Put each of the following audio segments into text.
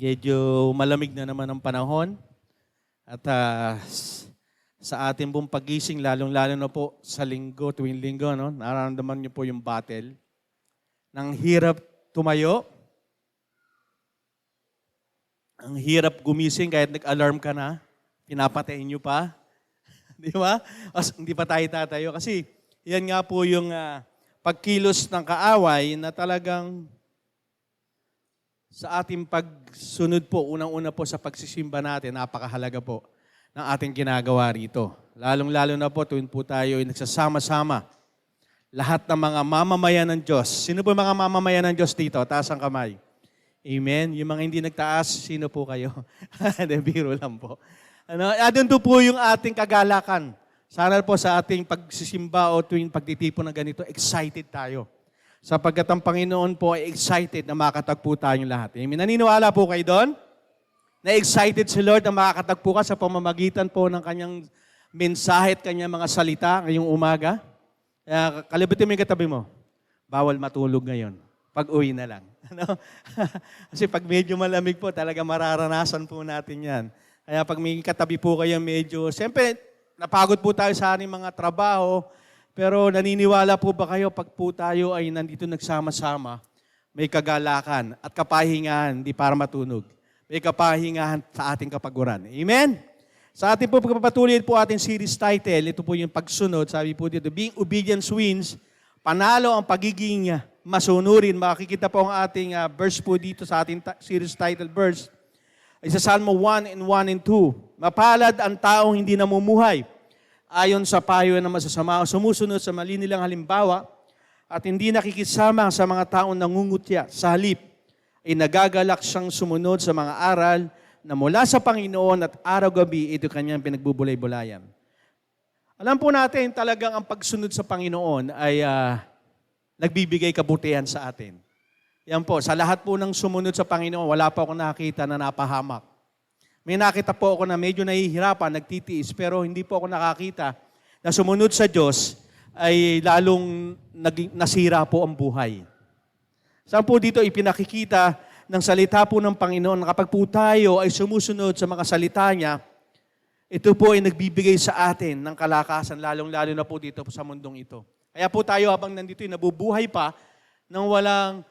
Medyo malamig na naman ang panahon at sa ating pong pagising, lalong-lalo na po sa linggo, tuwing linggo, no, nararamdaman niyo po yung battle. Nang hirap tumayo, ang hirap gumising kahit nag-alarm ka na, pinapatayin niyo pa. Di ba? Hindi pa tayo tatayo. Kasi yan nga po yung pagkilos ng kaaway na talagang sa ating pagsunod po, unang-una po sa pagsisimba natin, napakahalaga po ng ating ginagawa rito. Lalong-lalo na po, tuwing po tayo ay nagsasama-sama. Lahat ng mga mamamayan ng Diyos. Sino po yung mga mamamayan ng Diyos dito? Taas ang kamay. Amen? Yung mga hindi nagtaas, sino po kayo? Biro lang po. Doon po yung ating kagalakan. Sana po sa ating pagsisimba o tuwing pagtitipon ng ganito, excited tayo. Sapagkat ang Panginoon po ay excited na makatagpo tayong lahat. Amen? Naniniwala po kayo doon? Na-excited si Lord na makakatagpo ka sa pamamagitan po ng kanyang mensahe at kanyang mga salita ngayong umaga? Kalibutin mo yung katabi mo. Bawal matulog ngayon. Pag-uwi na lang. Kasi pag medyo malamig po, talaga mararanasan po natin yan. Kaya pag may katabi po kayo medyo, siyempre, napagod po tayo sa ating mga trabaho, pero naniniwala po ba kayo pag po tayo ay nandito nagsama-sama, may kagalakan at kapahingahan, hindi para matunog. May kapahingahan sa ating kapaguran. Amen? Sa ating po pagpapatuloy po ating series title, ito po yung pagsunod, sabi po dito, Being Obedience Wins, panalo ang pagiging masunurin. Makikita po ang ating verse po dito sa ating series title verse. Ay sa Salmo 1 and 1 and 2. Mapalad ang taong hindi namumuhay ayon sa payo ng masasama o sumusunod sa mali nilang halimbawa at hindi nakikisama sa mga taong nangungutya. Sa halip ay nagagalak siyang sumunod sa mga aral na mula sa Panginoon at araw-gabi ito kanyang pinagbubulay-bulayan. Alam po natin talagang ang pagsunod sa Panginoon ay nagbibigay kabutihan sa atin. Yan po, sa lahat po ng sumunod sa Panginoon, wala po akong nakita na napahamak. May nakita po ako na medyo nahihirapan, nagtitiis, pero hindi po ako nakakita na sumunod sa Diyos ay lalong nasira po ang buhay. Saan po dito ipinakikita ng salita po ng Panginoon na kapag po tayo ay sumusunod sa mga salita niya, ito po ay nagbibigay sa atin ng kalakasan, lalong-lalo na po dito sa mundong ito. Kaya po tayo habang nandito ay nabubuhay pa nang walang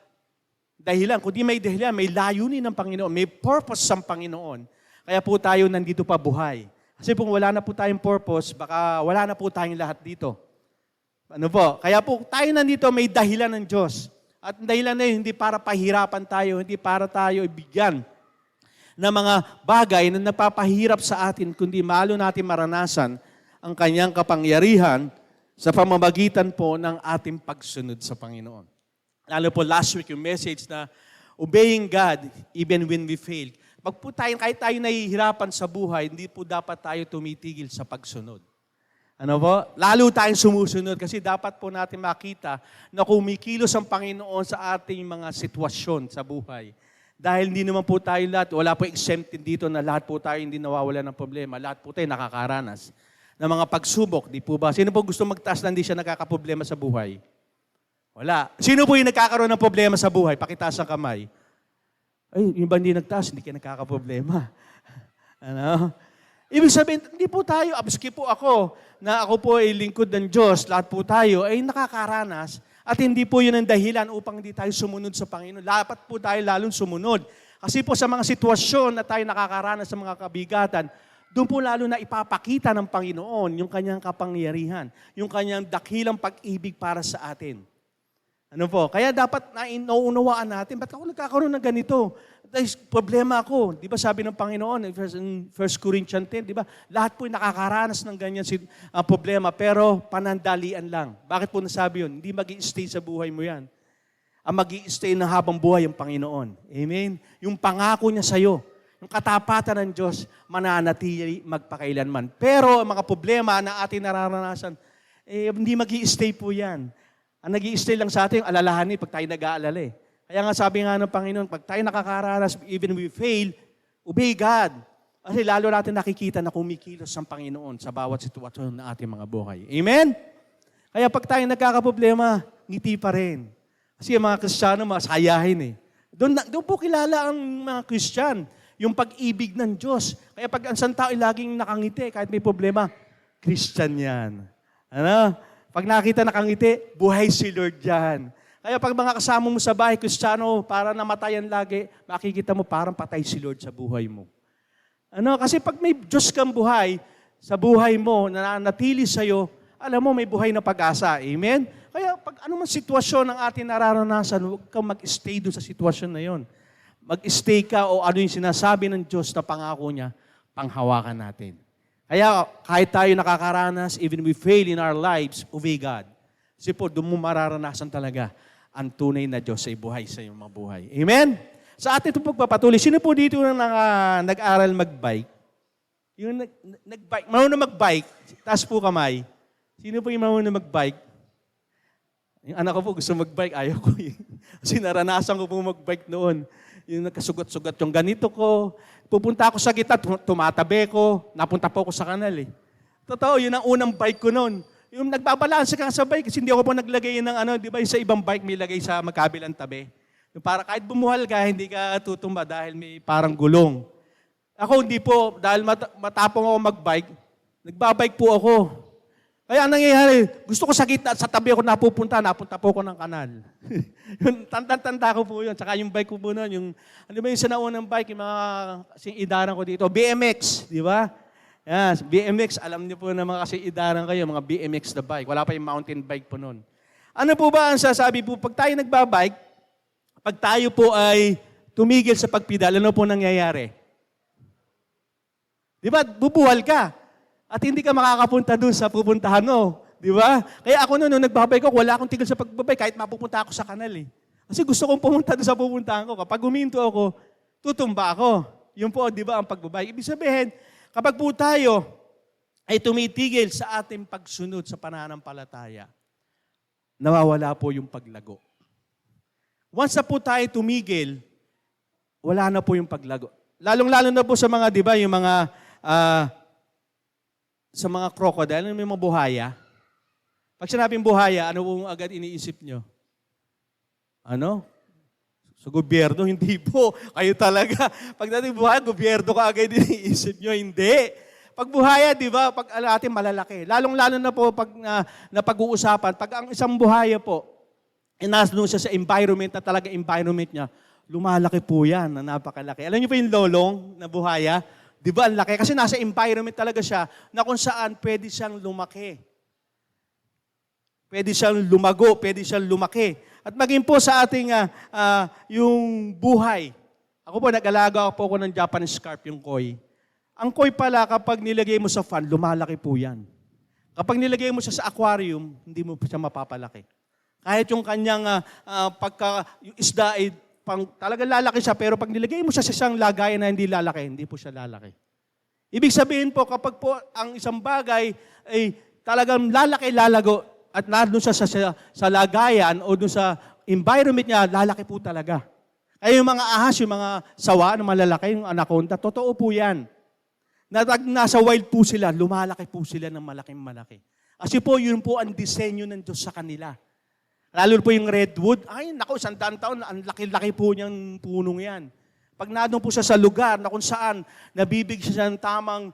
dahilan. Kundi may dahilan, may layunin ng Panginoon, may purpose ng Panginoon. Kaya po tayo nandito pa buhay. Kasi kung wala na po tayong purpose, baka wala na po tayong lahat dito. Ano po? Kaya po tayo nandito may dahilan ng Diyos. At dahilan na yun, hindi para pahirapan tayo, hindi para tayo ibigyan ng mga bagay na napapahirap sa atin, kundi malo natin maranasan ang kanyang kapangyarihan sa pamamagitan po ng ating pagsunod sa Panginoon. Lalo po last week yung message na obeying God even when we fail. Pag po tayo, kahit tayo nahihirapan sa buhay, hindi po dapat tayo tumitigil sa pagsunod. Ano po? Lalo tayong sumusunod kasi dapat po natin makita na kumikilos ang Panginoon sa ating mga sitwasyon sa buhay. Dahil hindi naman po tayo lahat, wala po exempted dito na lahat po tayo hindi nawawala ng problema. Lahat po tayo nakakaranas ng mga pagsubok. Di po ba? Sino po gusto magtaas na hindi siya nakakaproblema sa buhay? Wala. Sino po yung nagkakaroon ng problema sa buhay? Pakitaas ang kamay. Ay, yung ba hindi nagtaas, hindi ka nagkakaproblema. Ano? Ibig sabihin, hindi po tayo, abiski po ako, na ako po ay lingkod ng Diyos, lahat po tayo ay nakakaranas, at hindi po yun ang dahilan upang hindi tayo sumunod sa Panginoon. Dapat po tayo lalong sumunod. Kasi po sa mga sitwasyon na tayo nakakaranas sa mga kabigatan, doon po lalo na ipapakita ng Panginoon yung kanyang kapangyarihan, yung kanyang dakilang pag-ibig para sa atin. Ano po? Kaya dapat nauunawaan natin, ba't ako nagkakaroon ng ganito? Dahil problema ako. Di ba sabi ng Panginoon in 1 Corinthians 10, di ba? Lahat po nakakaranas ng ganyan problema, pero panandalian lang. Bakit po nasabi yun? Hindi mag-i-stay sa buhay mo yan. Ang mag-i-stay na habang buhay ang Panginoon. Amen? Yung pangako niya sa'yo, yung katapatan ng Diyos, mananatili magpakailanman. Pero ang mga problema na ating nararanasan, hindi mag-i-stay po yan. Ang nag-i-stay lang sa atin, yung alalahanin pag tayo nag-aalala eh. Kaya nga sabi nga ng Panginoon, pag tayo nakakaranas, even we fail, obey God. Kasi lalo natin nakikita na kumikilos ang Panginoon sa bawat sitwasyon ng ating mga buhay. Amen? Kaya pag tayo nagkakaproblema, ngiti pa rin. Kasi yung mga Kristiyano, masayahin eh. Doon po kilala ang mga Christian, yung pag-ibig ng Diyos. Kaya pag ang isang tao ay laging nakangiti, kahit may problema, Christian yan. Ano? Pag nakita nakangiti, buhay si Lord yan. Kaya pag mga kasama mo sa bahay, Kristiyano, para namatayan lagi, makikita mo parang patay si Lord sa buhay mo. Ano? Kasi pag may Diyos kang buhay, sa buhay mo, na nanatili sa'yo, alam mo, may buhay na pag-asa. Amen? Kaya pag anumang sitwasyon ng ating nararanasan, huwag kang mag-stay doon sa sitwasyon na yon. Mag-stay ka o ano yung sinasabi ng Diyos na pangako niya, panghawakan natin. Kaya kahit tayo nakakaranas, even we fail in our lives, obey God. Kasi po, doon mo mararanasan talaga ang tunay na Diyos ay buhay sa iyong mga buhay. Amen? Sa atin itong pagpapatuloy, sino po dito nag-aral mag-bike? Yung nag-bike, marunong mag-bike, taas po kamay. Sino po yung marunong mag-bike? Yung anak ko po gusto mag-bike, ayaw ko eh. Kasi naranasan ko po mag-bike noon. Yung nagkasugat-sugat yung ganito ko. Pupunta ako sa gitna, tumatabi ko, napunta po ako sa kanal eh. Totoo, yun ang unang bike ko noon. Yung nagbabalanse ka sa bike, kasi hindi ako po naglagay ng ano, di ba yung sa ibang bike may lagay sa magkabilang tabi. Yung para kahit bumuhal ka, hindi ka tutumba dahil may parang gulong. Ako hindi po, dahil matapong ako mag-bike, nagbabike po ako. Kaya ang nangyayari, gusto ko sa gitna, sa tabi ako napunta po ako ng kanal. Yun, tanda ko po yun. Tsaka yung bike ko po noon, yung, ano ba yung sa naunang bike, yung mga kasing idaran ko dito, BMX, di ba? Yes, BMX, alam niyo po na mga kasing idaran kayo, mga BMX na bike. Wala pa yung mountain bike po noon. Ano po ba ang sasabi po, pag tayo nagbabike, pag tayo po ay tumigil sa pagpedal, ano po nangyayari? Di ba? Bubuhal ka. At hindi ka makakapunta doon sa pupuntahan mo. Di ba? Kaya ako noon, nung nagbabike ko, wala akong tigil sa pagbabike kahit mapupunta ako sa kanal eh. Kasi gusto kong pumunta doon sa pupuntahan ko. Kapag huminto ako, tutumba ako. Yun po, di ba, ang pagbabike. Ibig sabihin, kapag po tayo ay tumitigil sa ating pagsunod sa pananampalataya, nawawala po yung paglago. Once na po tayo tumigil, wala na po yung paglago. Lalong-lalo na po sa mga, di ba, yung mga sa mga crocodile, ano yung mga buhaya? Pag sinabing buhaya, ano po agad iniisip nyo? Ano? Sa gobyerno, hindi po. Kayo talaga. Pag natin buhaya, gobyerno ka agad iniisip nyo. Hindi. Pag buhaya, di ba, pag natin malalaki. Lalong-lalo na po pag napag-uusapan, pag ang isang buhaya po, nasa doon siya sa environment na talaga environment niya, lumalaki po yan na napakalaki. Alam niyo po yung lolong na buhaya? Di ba ang laki? Kasi nasa environment talaga siya na kung saan pwede siyang lumaki. Pwede siyang lumago, pwede siyang lumaki. At maging po sa ating yung buhay. Ako po, nag-alaga po ako ng Japanese carp, yung koi. Ang koi pala, kapag nilagay mo sa fan, lumalaki po yan. Kapag nilagay mo siya sa aquarium, hindi mo siya mapapalaki. Kahit yung kanyang yung isda ay talagang lalaki siya, pero pag nilagay mo siya sa isang lagayan na hindi lalaki, hindi po siya lalaki. Ibig sabihin po, kapag po ang isang bagay ay talagang lalaki, lalago, at nandun siya sa lagayan o dun sa environment niya, lalaki po talaga. Kaya yung mga ahas, yung mga sawa, yung malalaki, yung anaconda, totoo po yan. Nasa wild po sila, lumalaki po sila ng malaking malaki. Kasi po, yun po ang disenyo ng Diyos sa kanila. Lalo po yung redwood, ay naku, 100 taon, ang laki-laki po niyang punong yan. Pag nandun po siya sa lugar na kung saan nabibig siya ng tamang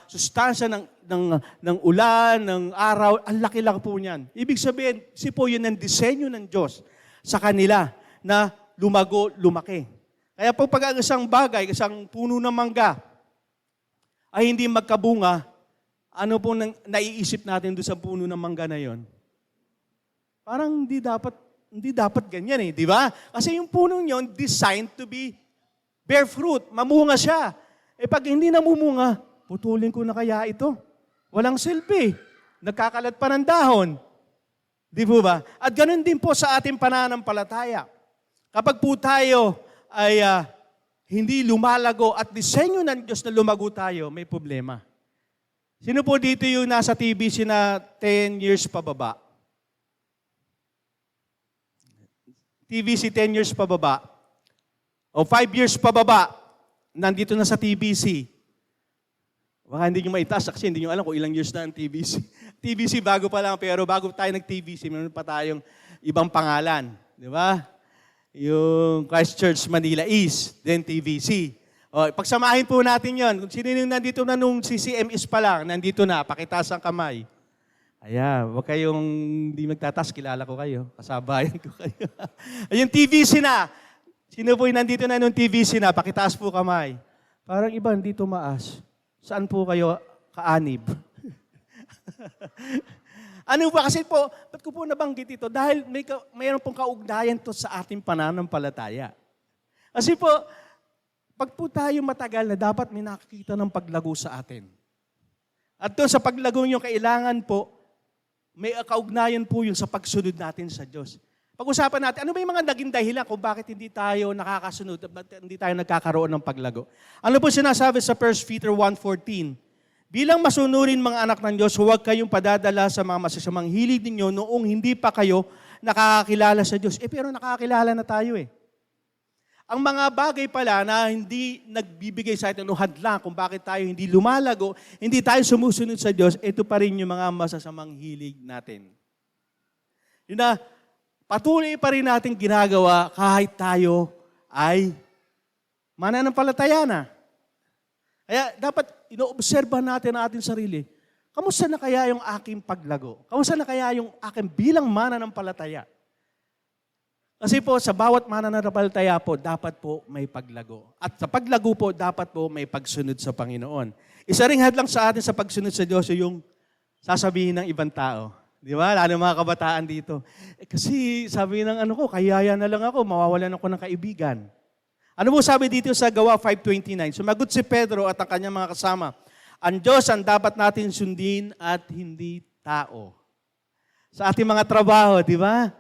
sustansya ng ulan, ng araw, ang laki-laki po niyan. Ibig sabihin, po yun ang disenyo ng Diyos sa kanila na lumago, lumaki. Kaya po pag ang isang bagay, isang puno ng mangga, ay hindi magkabunga, ano po naiisip natin doon sa puno ng mangga na yon? Parang hindi dapat ganyan eh, di ba? Kasi yung punong yon designed to be bear fruit, mamunga siya. Eh pag hindi namumunga, putulin ko na kaya ito. Walang silbi. Nagkakalat pa ng dahon. Di po ba? At ganun din po sa ating pananampalataya. Kapag po tayo ay hindi lumalago at disenyo ng Diyos na lumago tayo, may problema. Sino po dito yung nasa TBC na 10 years pababa? TBC 10 years pababa, o 5 years pababa, nandito na sa TBC. Baka hindi nyo maitaas kasi hindi nyo alam kung ilang years na ang TBC. TBC bago pa lang, pero bago tayo nag-TBC, meron pa tayong ibang pangalan. Di ba? yung Christchurch, Manila East, then TVC. O, pagsamahin po natin yon. Kung sino yung nandito na nung CCMS pa lang, nandito na, pakitaas ang kamay. Ayan, huwag kayong hindi magtatas, kilala ko kayo, kasabayan ko kayo. Ayun, TVC na. Sino po yung nandito na nung TVC na, pakitaas po kamay. Parang iba, hindi tumaas. Saan po kayo kaanib? Ano ba? Kasi po, ba't ko po nabanggit ito? Dahil mayroon pong kaugnayan to sa ating pananampalataya. Kasi po, pag po tayo matagal na dapat may nakikita ng paglago sa atin. At doon sa paglago nyo, kailangan po, may kaugnayan po yun sa pagsunod natin sa Diyos. Pag-usapan natin, ano ba yung mga naging dahilan kung bakit hindi tayo nakakasunod, hindi tayo nagkakaroon ng paglago? Ano po sinasabi sa 1 Peter 1:14? Bilang masunurin mga anak ng Diyos, huwag kayong padadala sa mga masasamang hilig ninyo noong hindi pa kayo nakakakilala sa Diyos. Pero nakakakilala na tayo eh. Ang mga bagay pala na hindi nagbibigay sa atin ng hadlang kung bakit tayo hindi lumalago, hindi tayo sumusunod sa Diyos, ito pa rin yung mga masasamang hilig natin. Yun na, patuloy pa rin natin ginagawa kahit tayo ay mananampalataya na. Kaya dapat inoobserba natin ang ating sarili. Kamusta na kaya yung aking paglago? Kamusta na kaya yung aking bilang mananampalataya? Kasi po, sa bawat mananampalataya po, dapat po may paglago. At sa paglago po, dapat po may pagsunod sa Panginoon. Isa ring hadlang sa atin sa pagsunod sa Diyos yung sasabihin ng ibang tao. Di ba? Lalo mga kabataan dito. Kasi sabi ng kayaya na lang ako, mawawalan ako ng kaibigan. Ano po sabi dito sa Gawa 5:29? Sumagot si Pedro at ang kanyang mga kasama, ang Diyos ang dapat natin sundin at hindi tao. Sa ating mga trabaho, di ba?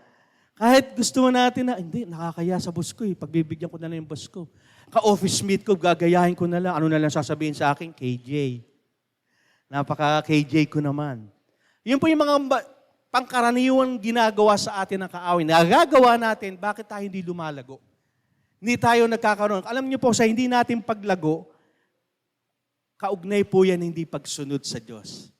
Kahit gusto mo natin na, hindi, nakakaya sa boss ko eh. Pagbibigyan ko na lang yung boss ko. Ka-office mate ko, gagayahin ko na lang. Ano na lang sasabihin sa akin? KJ. Napaka-KJ ko naman. Yun po yung mga pangkaraniwang ginagawa sa atin ng kaaway. Nagagawa natin, bakit tayo hindi lumalago? Hindi tayo nagkakaroon. Alam niyo po, sa hindi natin paglago, kaugnay po yan hindi pagsunod sa Diyos.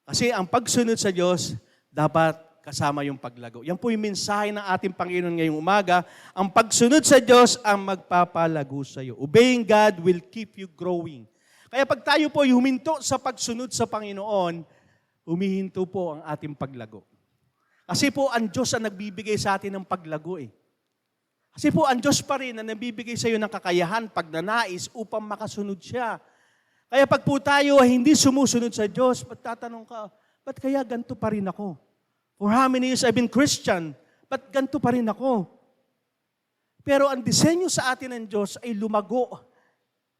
Kasi ang pagsunod sa Diyos, dapat kasama yung paglago. Yan po yung mensahe ng ating Panginoon ngayong umaga. Ang pagsunod sa Diyos ang magpapalago sa iyo. Obeying God will keep you growing. Kaya pag tayo po huminto sa pagsunod sa Panginoon, humihinto po ang ating paglago. Kasi po ang Diyos ang nagbibigay sa atin ng paglago eh. Kasi po ang Diyos pa rin ang nagbibigay sa iyo ng kakayahan, pagnanais upang makasunod siya. Kaya pag po tayo hindi sumusunod sa Diyos, tatanong ka, ba't kaya ganito pa rin ako? For how many years I've been Christian, ba't ganito pa rin ako? Pero ang disenyo sa atin ng Diyos ay lumago.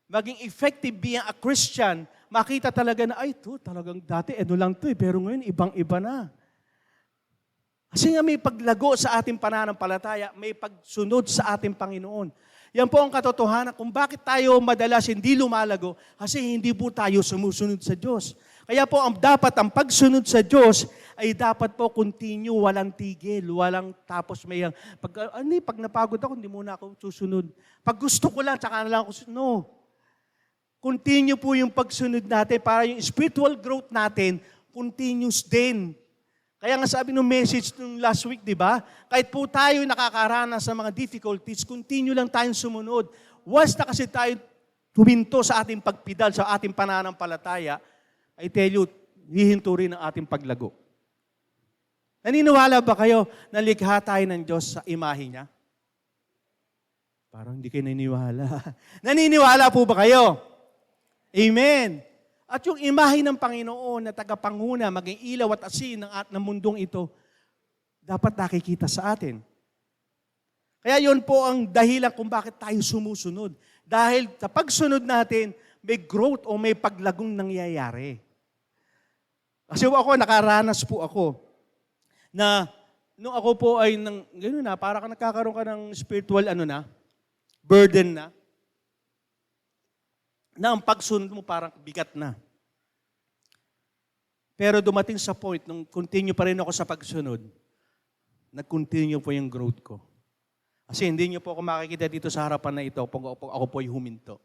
Maging effective being a Christian, makita talaga na, ay, ito talagang dati, lang to pero ngayon ibang-iba na. Kasi nga may paglago sa ating pananampalataya, may pagsunod sa ating Panginoon. Yan po ang katotohanan kung bakit tayo madalas hindi lumalago, kasi hindi po tayo sumusunod sa Diyos. Kaya po ang pagsunod sa Diyos ay dapat po continue, walang tigil, walang tapos may pag napagod ako, hindi muna ako susunod. Pag gusto ko lang, tsaka na lang ako susunod. No. Continue po yung pagsunod natin para yung spiritual growth natin continuous din. Kaya nga sabi ng message nung last week, di ba? Kahit po tayo nakakaranas sa mga difficulties, continue lang tayong sumunod. Once na kasi tayo huminto sa ating pagpidal, sa ating pananampalataya, I tell you, hihinto rin ang ating paglago. Naniniwala ba kayo na likha tayo ng Diyos sa imahe niya? Parang hindi kayo naniniwala. Naniniwala po ba kayo? Amen. At yung imahe ng Panginoon na tagapanguna, maging ilaw at asin ng mundong ito, dapat nakikita sa atin. Kaya yun po ang dahilan kung bakit tayo sumusunod. Dahil sa pagsunod natin, may growth o may paglagong nangyayari. Kasi ako, nakaranas po ako na nung ako po ay gano'n na, para nagkakaroon ka ng spiritual burden na ang pagsunod mo parang bigat na. Pero dumating sa point, nung continue pa rin ako sa pagsunod, nag-continue po yung growth ko. Kasi hindi niyo po ako makikita dito sa harapan na ito kung ako po ay huminto.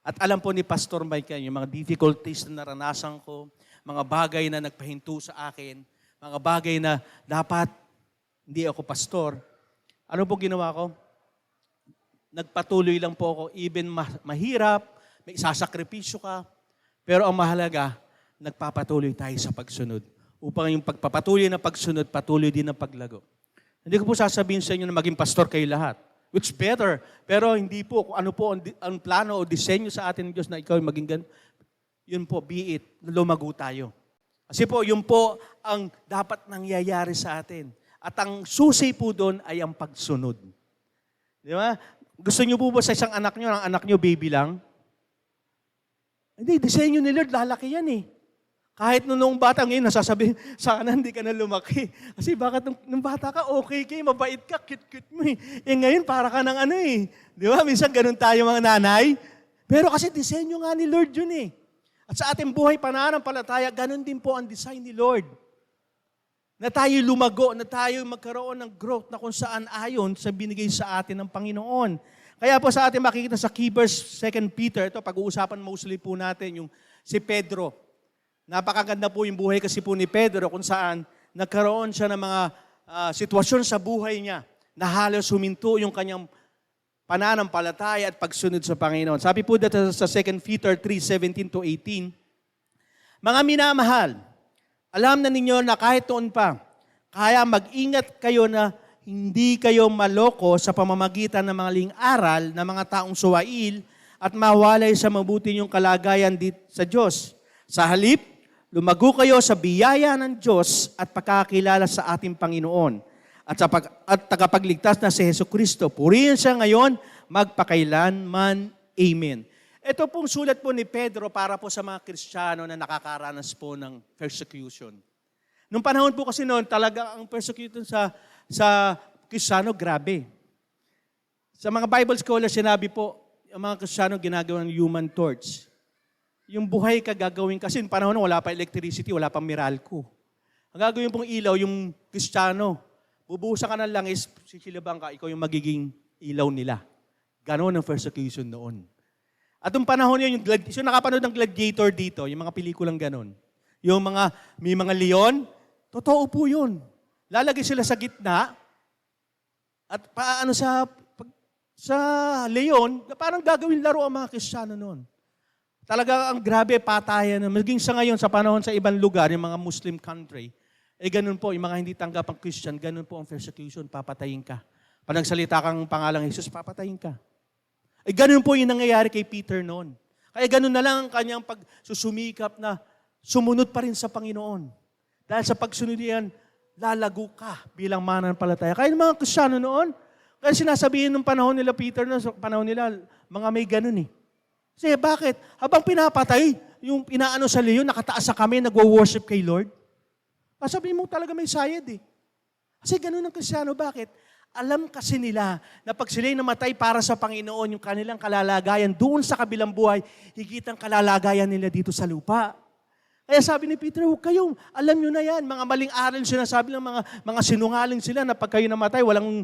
At alam po ni Pastor Mike yung mga difficulties na naranasan ko, mga bagay na nagpahinto sa akin, mga bagay na dapat hindi ako pastor, Ano po ginawa ko? Nagpatuloy lang po ako, even mahirap, may isasakripisyo ka, pero ang mahalaga, nagpapatuloy tayo sa pagsunod. Upang yung pagpapatuloy na pagsunod, patuloy din ang paglago. Hindi ko po sasabihin sa inyo na maging pastor kayo lahat. Which better. Pero hindi po kung ano po ang plano o disenyo sa atin ng Diyos na ikaw maging ganun. Yun po, be it, lumago tayo. Kasi po, yun po ang dapat nangyayari sa atin. At ang susi po doon ay ang pagsunod. Di ba? Gusto niyo po ba sa isang anak niyo, ang anak niyo baby lang? Hindi, disenyo ni Lord, lalaki yan eh. Kahit noong bata, ngayon nasasabihin, sana hindi ka na lumaki. Kasi bakit nung bata ka, okay mabait ka, cute-cute mo eh. Ngayon para ka ng ano eh. Di ba? Minsan ganun tayo mga nanay. Pero kasi disenyo nga ni Lord yun eh. At sa ating buhay pananampalataya, ganun din po ang design ni Lord. Na tayo lumago, na tayo magkaroon ng growth na kung saan ayon sa binigay sa atin ng Panginoon. Kaya po sa atin makikita sa key verse 2 Peter, ito pag-uusapan mostly po natin yung si Pedro. Napakaganda po yung buhay kasi po ni Pedro kung saan nagkaroon siya ng mga sitwasyon sa buhay niya na halos huminto yung kanyang pananampalataya at pagsunod sa Panginoon. Sabi po dito sa 2 Peter 3:17-18, mga minamahal, alam na ninyo na kahit noon pa, kaya mag-ingat kayo na hindi kayo maloko sa pamamagitan ng mga ling-aral ng mga taong suwail at mawalay sa mabuti niyong kalagayan sa Diyos. Sa halip, lumago kayo sa biyaya ng Diyos at pagkakilala sa ating Panginoon at tagapagligtas na si Jesucristo. Purihin siya ngayon, magpakailanman. Amen. Ito pong sulat po ni Pedro para po sa mga Kristiyano na nakakaranas po ng persecution. Nung panahon po kasi noon, talaga ang persecution sa Kristiyano, grabe. Sa mga Bible scholars, sinabi po, ang mga Kristiyano ginagawa ng human torch. Yung buhay ka gagawin kasi yung panahon wala pa electricity, wala pa Meralco. Ang gagawin pong ilaw, yung Kristiyano, bubuhusan ka ng langis, sisilabang ka, ikaw yung magiging ilaw nila. Ganon ang persecution noon. At yung panahon yun, yung nakapanood ng Gladiator dito, yung mga pelikulang ganon. Yung may mga leon, totoo po yun. Lalagay sila sa gitna, at paano sa leon, parang gagawin laro ang mga Kristiyano noon. Talaga ang grabe patayan. Maging sa ngayon, sa panahon sa ibang lugar, yung mga Muslim country, ganun po, yung mga hindi tanggap ang Christian, ganun po ang persecution, papatayin ka. Pag nagsalita kang pangalang Jesus, papatayin ka. Ganun po yung nangyayari kay Peter noon. Kaya ganun na lang ang kanyang pagsusumikap na sumunod pa rin sa Panginoon. Dahil sa pagsunod yan, lalago ka bilang mananampalataya. Kaya yung mga Kristiyano noon, kaya sinasabihin ng panahon nila Peter, sa panahon nila, mga may ganun eh. Kasi bakit? Habang pinapatay, yung pinaano sa leon, nakataas sa kami, nagwo-worship kay Lord. Sabihin mo talaga may sayad eh. Kasi ganun ang Kristiyano. Bakit? Alam kasi nila na pag sila'y namatay para sa Panginoon, yung kanilang kalalagayan doon sa kabilang buhay, higit ang kalalagayan nila dito sa lupa. Kaya sabi ni Peter, huwag kayong, alam nyo na yan, mga maling aral sinasabi ng mga sinungaling sila na pag kayo namatay, walang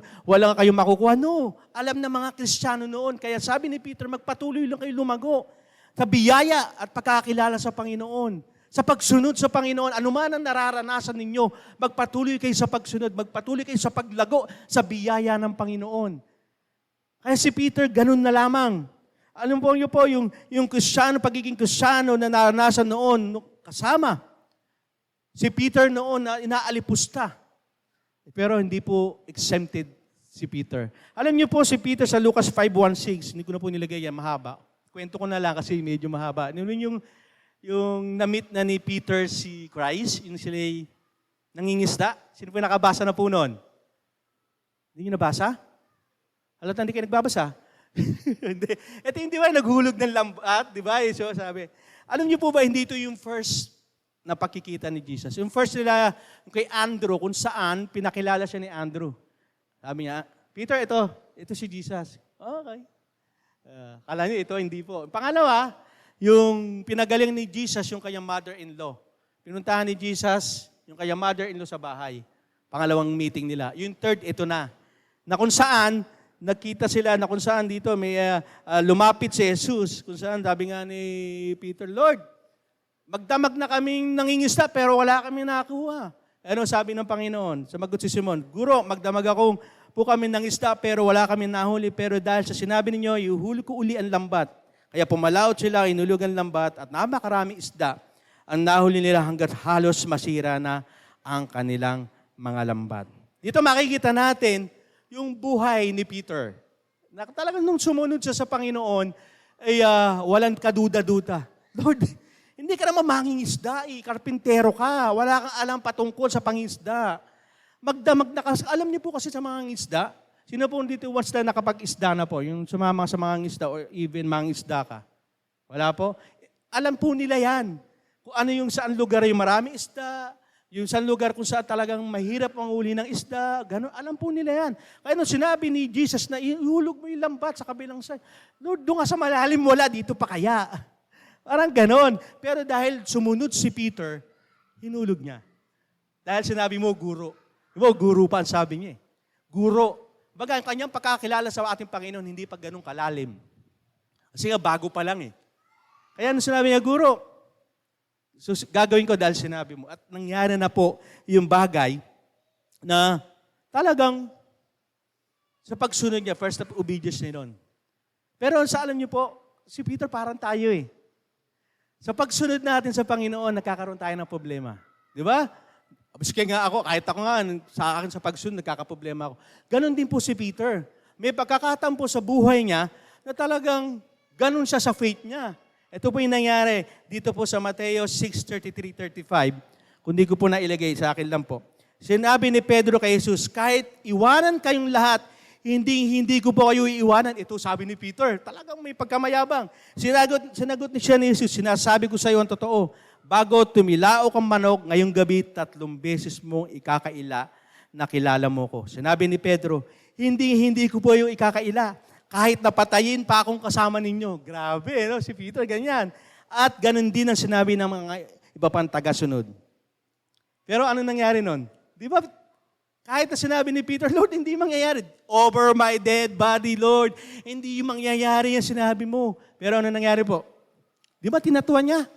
kayong makukuha. No, alam na mga Kristiyano noon. Kaya sabi ni Peter, magpatuloy lang kayo lumago sa biyaya at pagkakilala sa Panginoon. Sa pagsunod sa Panginoon, anuman ang nararanasan ninyo, magpatuloy kayo sa pagsunod, magpatuloy kayo sa paglago sa biyaya ng Panginoon. Kaya si Peter, ganun na lamang. Alam po niyo po, yung Kristiyano, pagiging Kristiyano na naranasan noon, kasama. Si Peter noon na inaalipusta. Pero hindi po exempted si Peter. Alam niyo po si Peter sa Lucas 5:16, hindi ko na po nilagay yan, mahaba. Kwento ko na lang kasi medyo mahaba. Yung na-meet na ni Peter si Christ, yung sila nangingisda. Sino po yung nakabasa na po noon? Hindi nyo nabasa? Halata hindi kayo nagbabasa? Hindi. Ito yung di ba, naghulog ng lambat, di ba? So sabi, alam niyo po ba, hindi ito yung first na pakikita ni Jesus. Yung first nila kay Andrew, kung saan pinakilala siya ni Andrew. Sabi niya, Peter, ito si Jesus. Okay. Kala niyo ito, hindi po. Pangalawa, yung pinagaling ni Jesus, yung kanyang mother-in-law. Pinuntahan ni Jesus, yung kanyang mother-in-law sa bahay. Pangalawang meeting nila. Yung third, ito na. Na kung saan, nakita sila na kung saan dito may lumapit si Jesus. Kung saan, sabi nga ni Peter, Lord, magdamag na kaming nangingisda pero wala kaming nakakuha. Ano sabi ng Panginoon? Sumagot si Simon, Guro, magdamag akong po kami ng isda pero wala kami nahuli. Pero dahil sa sinabi ninyo, ihuhuli ko uli ang lambat. Kaya pumalaot sila, inulog ang lambat at napakaraming isda ang nahuli nila hanggat halos masira na ang kanilang mga lambat. Dito makikita natin yung buhay ni Peter. Na talagang nung sumunod siya sa Panginoon, ay walang kaduda-duda. Lord, hindi ka naman mangingisda, karpintero ka. Wala kang alam patungkol sa pangingisda. Magdamag na kasi. Alam niyo po kasi sa mga ngisda, sino po dito once na nakapag-isda na po, yung sumama sa mga ngisda or even mangingisda ka? Wala po? Alam po nila yan. Kung ano yung saan lugar yung marami isda, yung saan lugar kung saan talagang mahirap ang uli ng isda, gano'n, alam po nila yan. Kaya nung sinabi ni Jesus na ihulog mo yung lambat sa kabilang side, Lord, doon nga sa malalim wala, dito pa kaya? Parang gano'n. Pero dahil sumunod si Peter, hinulog niya. Dahil sinabi mo, guro. Diba, guro pa ang sabi niya eh. Guro. Baga, ang kanyang pagkakilala sa ating Panginoon, hindi pa ganun kalalim. Kasi nga, bago pa lang eh. Kaya nung sinabi niya, guro, so, gagawin ko dahil sinabi mo. At nangyari na po yung bagay na talagang sa pagsunod niya, first of obedience niya nun. Pero sa alam niyo po, si Peter parang tayo eh. Sa pagsunod natin sa Panginoon, nagkakaroon tayo ng problema. Di ba? Kaya nga ako, kahit ako nga, sa akin sa pagsunod, nagkakaproblema ako. Ganon din po si Peter. May pagkakataon po sa buhay niya na talagang ganon siya sa faith niya. Ito po yung nangyari dito po sa Mateo 6:33-35. Kundi ko po nailagay sa akin lang po. Sinabi ni Pedro kay Jesus, kahit iwanan kayong lahat, hindi ko po kayo iiwanan. Ito sabi ni Peter, talagang may pagkamayabang. Sinagot siya ni Jesus, sinasabi ko sa iyo ang totoo, bago tumilaok ang manok, ngayong gabi, 3 beses mong ikakaila na kilala mo ko. Sinabi ni Pedro, hindi ko po yung ikakaila. Kahit napatayin pa akong kasama ninyo. Grabe, no? Si Peter, ganyan. At ganun din ang sinabi ng mga iba pang taga-sunod. Pero ano nangyari nun? Di ba, kahit na sinabi ni Peter, Lord, hindi mangyayari. Over my dead body, Lord. Hindi mangyayari yung sinabi mo. Pero ano nangyari po? Di ba tinatuan niya?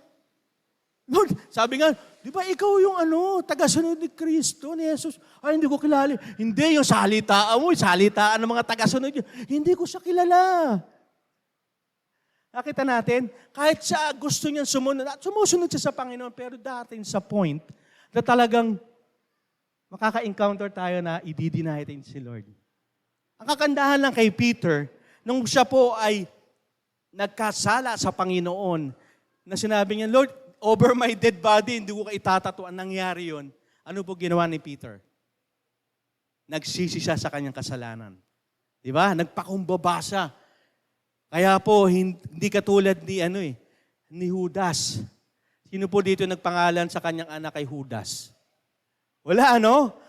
Lord, sabi nga, di ba ikaw yung taga-sunod ni Kristo, ni Jesus? Ay, hindi ko kilala. Hindi, yung salitaan mo, salitaan ng mga taga-sunod niya. Hindi ko siya kilala. Nakita natin, kahit siya gusto niyang sumusunod siya sa Panginoon, pero dating sa point na talagang makaka-encounter tayo na i-deny natin si Lord. Ang kagandahan lang kay Peter, nung siya po ay nagkasala sa Panginoon, na sinabi niya, Lord, over my dead body, hindi ko ka itatatuan. Nangyari yun. Ano po ginawa ni Peter? Nagsisi siya sa kanyang kasalanan. Di ba? Nagpakumbaba siya. Kaya po, hindi katulad ni Judas. Sino po dito nagpangalan sa kanyang anak kay Judas? Wala,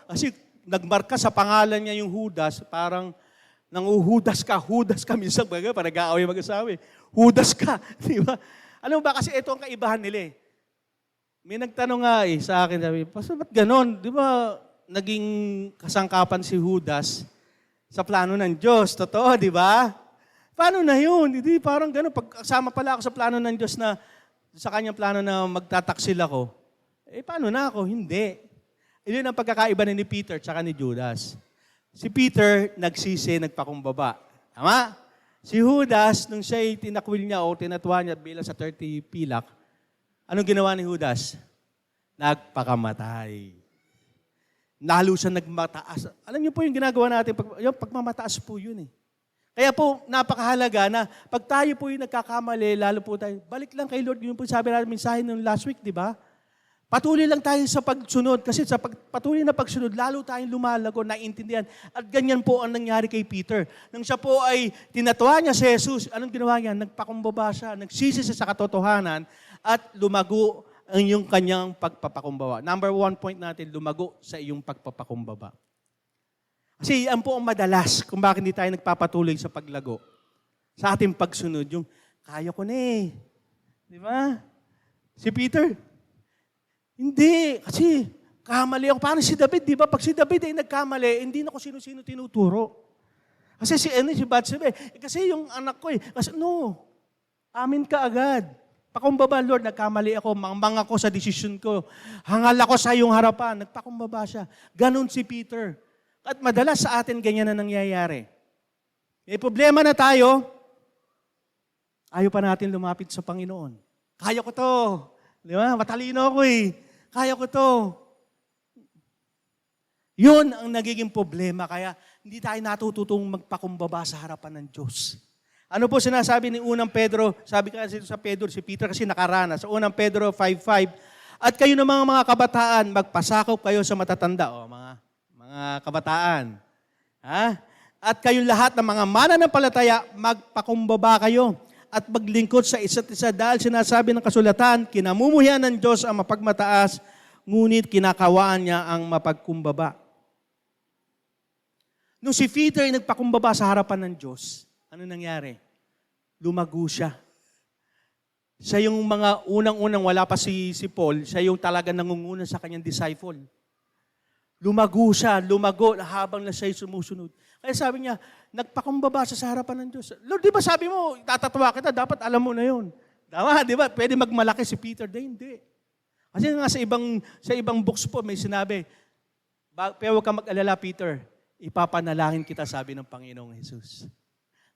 Kasi nagmarka sa pangalan niya yung Judas, parang nanguhudas ka. Minsan, parang nag-aaway mag-asawa. Judas ka. Di ba? Alam mo ba, kasi ito ang kaibahan nila eh. May nagtanong nga sa akin, sabi, Pastor, ba't ganon? Di ba naging kasangkapan si Judas sa plano ng Diyos? Totoo, di ba? Paano na yun? Hindi, parang ganon. Pag kasama pala ako sa plano ng Diyos na sa kanyang plano na magtataksil ako, paano na ako? Hindi. Yun ang pagkakaiba ni Peter tsaka ni Judas. Si Peter, nagsisi, nagpakumbaba. Tama? Si Judas, nung siya'y tinakwil niya o tinatuwa niya bilang sa 30 pilak, anong ginawa ni Judas? Nagpakamatay. Lalo siya nagmataas. Alam niyo po yung ginagawa natin, yung pagmamataas po yun eh. Kaya po, napakahalaga na pag tayo po yung nagkakamali, lalo po tayo, balik lang kay Lord. Yun po sabi natin mensahe nung last week, di ba? Patuloy lang tayo sa pagsunod kasi sa patuloy na pagsunod, lalo tayong lumalago, naiintindihan. At ganyan po ang nangyari kay Peter. Nang siya po ay tinatuwa niya si Jesus, anong ginawa niya? Nagpakumbaba siya, nagsisi siya sa katotohanan at lumago ang yung kanyang pagpapakumbaba. Number 1 point natin, lumago sa iyong pagpapakumbaba. Kasi yan po ang madalas kung bakit hindi tayo nagpapatuloy sa paglago. Sa ating pagsunod, yung kaya ko na eh. Di ba? Si Peter, hindi, kasi kamali ako. Paano si David, di ba? Pag si David ay nagkamali, hindi na ko sino-sino tinuturo. Kasi si Bathsheba, kasi yung anak ko Kasi amin ka agad. Pakumbaba, Lord, nagkamali ako, mangmang ako sa desisyon ko. Hangal ako sa iyong harapan. Nagpakumbaba siya. Ganon si Peter. At madalas sa atin ganyan na nangyayari. May problema na tayo, ayaw pa natin lumapit sa Panginoon. Kaya ko to. Di ba? Matalino ako eh. Kaya ko to. Yun ang nagiging problema. Kaya hindi tayo natututong magpakumbaba sa harapan ng Diyos. Ano po sinasabi ni unang Pedro? Sabi kasi sa Pedro, si Peter kasi nakaranas. Sa unang Pedro 5:5, at kayo ng mga kabataan, magpasakop kayo sa matatanda. O, mga kabataan. Ha? At kayong lahat ng mga mananampalataya, magpakumbaba kayo at maglingkod sa isa't isa dahil sinasabi ng kasulatan, kinamumuhian ng Diyos ang mapagmataas, ngunit kinakawaan niya ang mapagkumbaba. Nung si Peter ay nagpakumbaba sa harapan ng Diyos, ano nangyari? Lumago siya. Siya yung mga unang-unang, wala pa si Paul, siya yung talaga nangunguna sa kanyang disciple. Lumago siya, lumago habang na siya'y sumusunod. Kaya sabi niya, nagpakumbaba siya sa harapan ng Diyos. Lord, di ba sabi mo, tatatwa kita, dapat alam mo na yun. Tama, di ba? Pwede magmalaki si Peter. Hindi. Kasi nga sa ibang books po, may sinabi, pero huwag ka mag-alala, Peter, ipapanalangin kita, sabi ng Panginoong Jesus.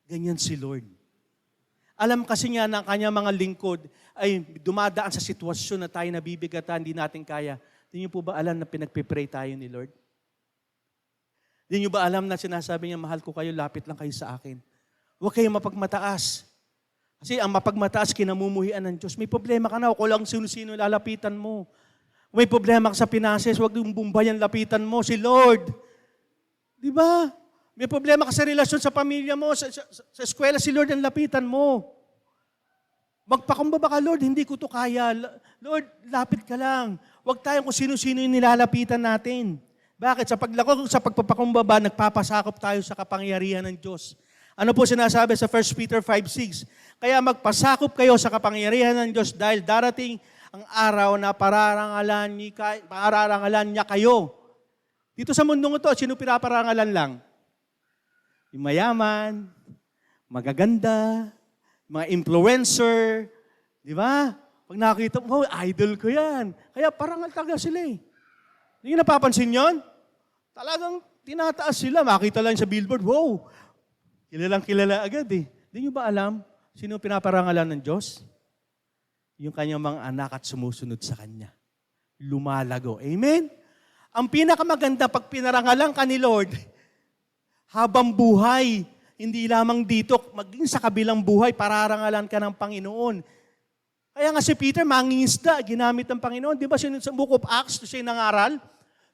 Ganyan si Lord. Alam kasi niya na kanya mga lingkod ay dumadaan sa sitwasyon na tayo nabibigatan, hindi natin kaya. Hindi niyo po ba alam na pinagpipray tayo ni Lord? Hindi niyo ba alam na sinasabi niya, mahal ko kayo, lapit lang kayo sa akin. Huwag kayong mapagmataas. Kasi ang mapagmataas, kinamumuhian ng Diyos. May problema ka na, kung lang sino-sino lalapitan mo. May problema ka sa finances, huwag yung bumbayan lapitan mo, si Lord. Di ba? May problema ka sa relasyon sa pamilya mo, sa eskwela, si Lord ang lapitan mo. Magpakumbaba ka, Lord, hindi ko to kaya. Lord, lapit ka lang. Huwag tayong kung sino-sino yung nilalapitan natin. Bakit? Sa pagpapakumbaba, nagpapasakop tayo sa kapangyarihan ng Diyos. Ano po sinasabi sa 1 Peter 5:6? Kaya magpasakop kayo sa kapangyarihan ng Diyos dahil darating ang araw na pararangalan niya kayo. Dito sa mundong ito, sino pinaparangalan lang? Yung mayaman, magaganda, mga influencer, di ba? Pag nakita mo, idol ko yan. Kaya parangal talaga sila eh. Hindi nyo napapansin yon? Talagang tinataas sila. Makita lang sa billboard, wow, kilalang kilala agad eh. Hindi nyo ba alam sino pinaparangalan ng Diyos? Yung kanyang mga anak at sumusunod sa Kanya. Lumalago. Amen? Ang pinakamaganda pag pinarangalan ka ni Lord, habang buhay, hindi lamang dito, maging sa kabilang buhay, pararangalan ka ng Panginoon. Kaya nga si Peter, mangingisda, ginamit ng Panginoon. Di ba sa Book of Acts, siya nangaral?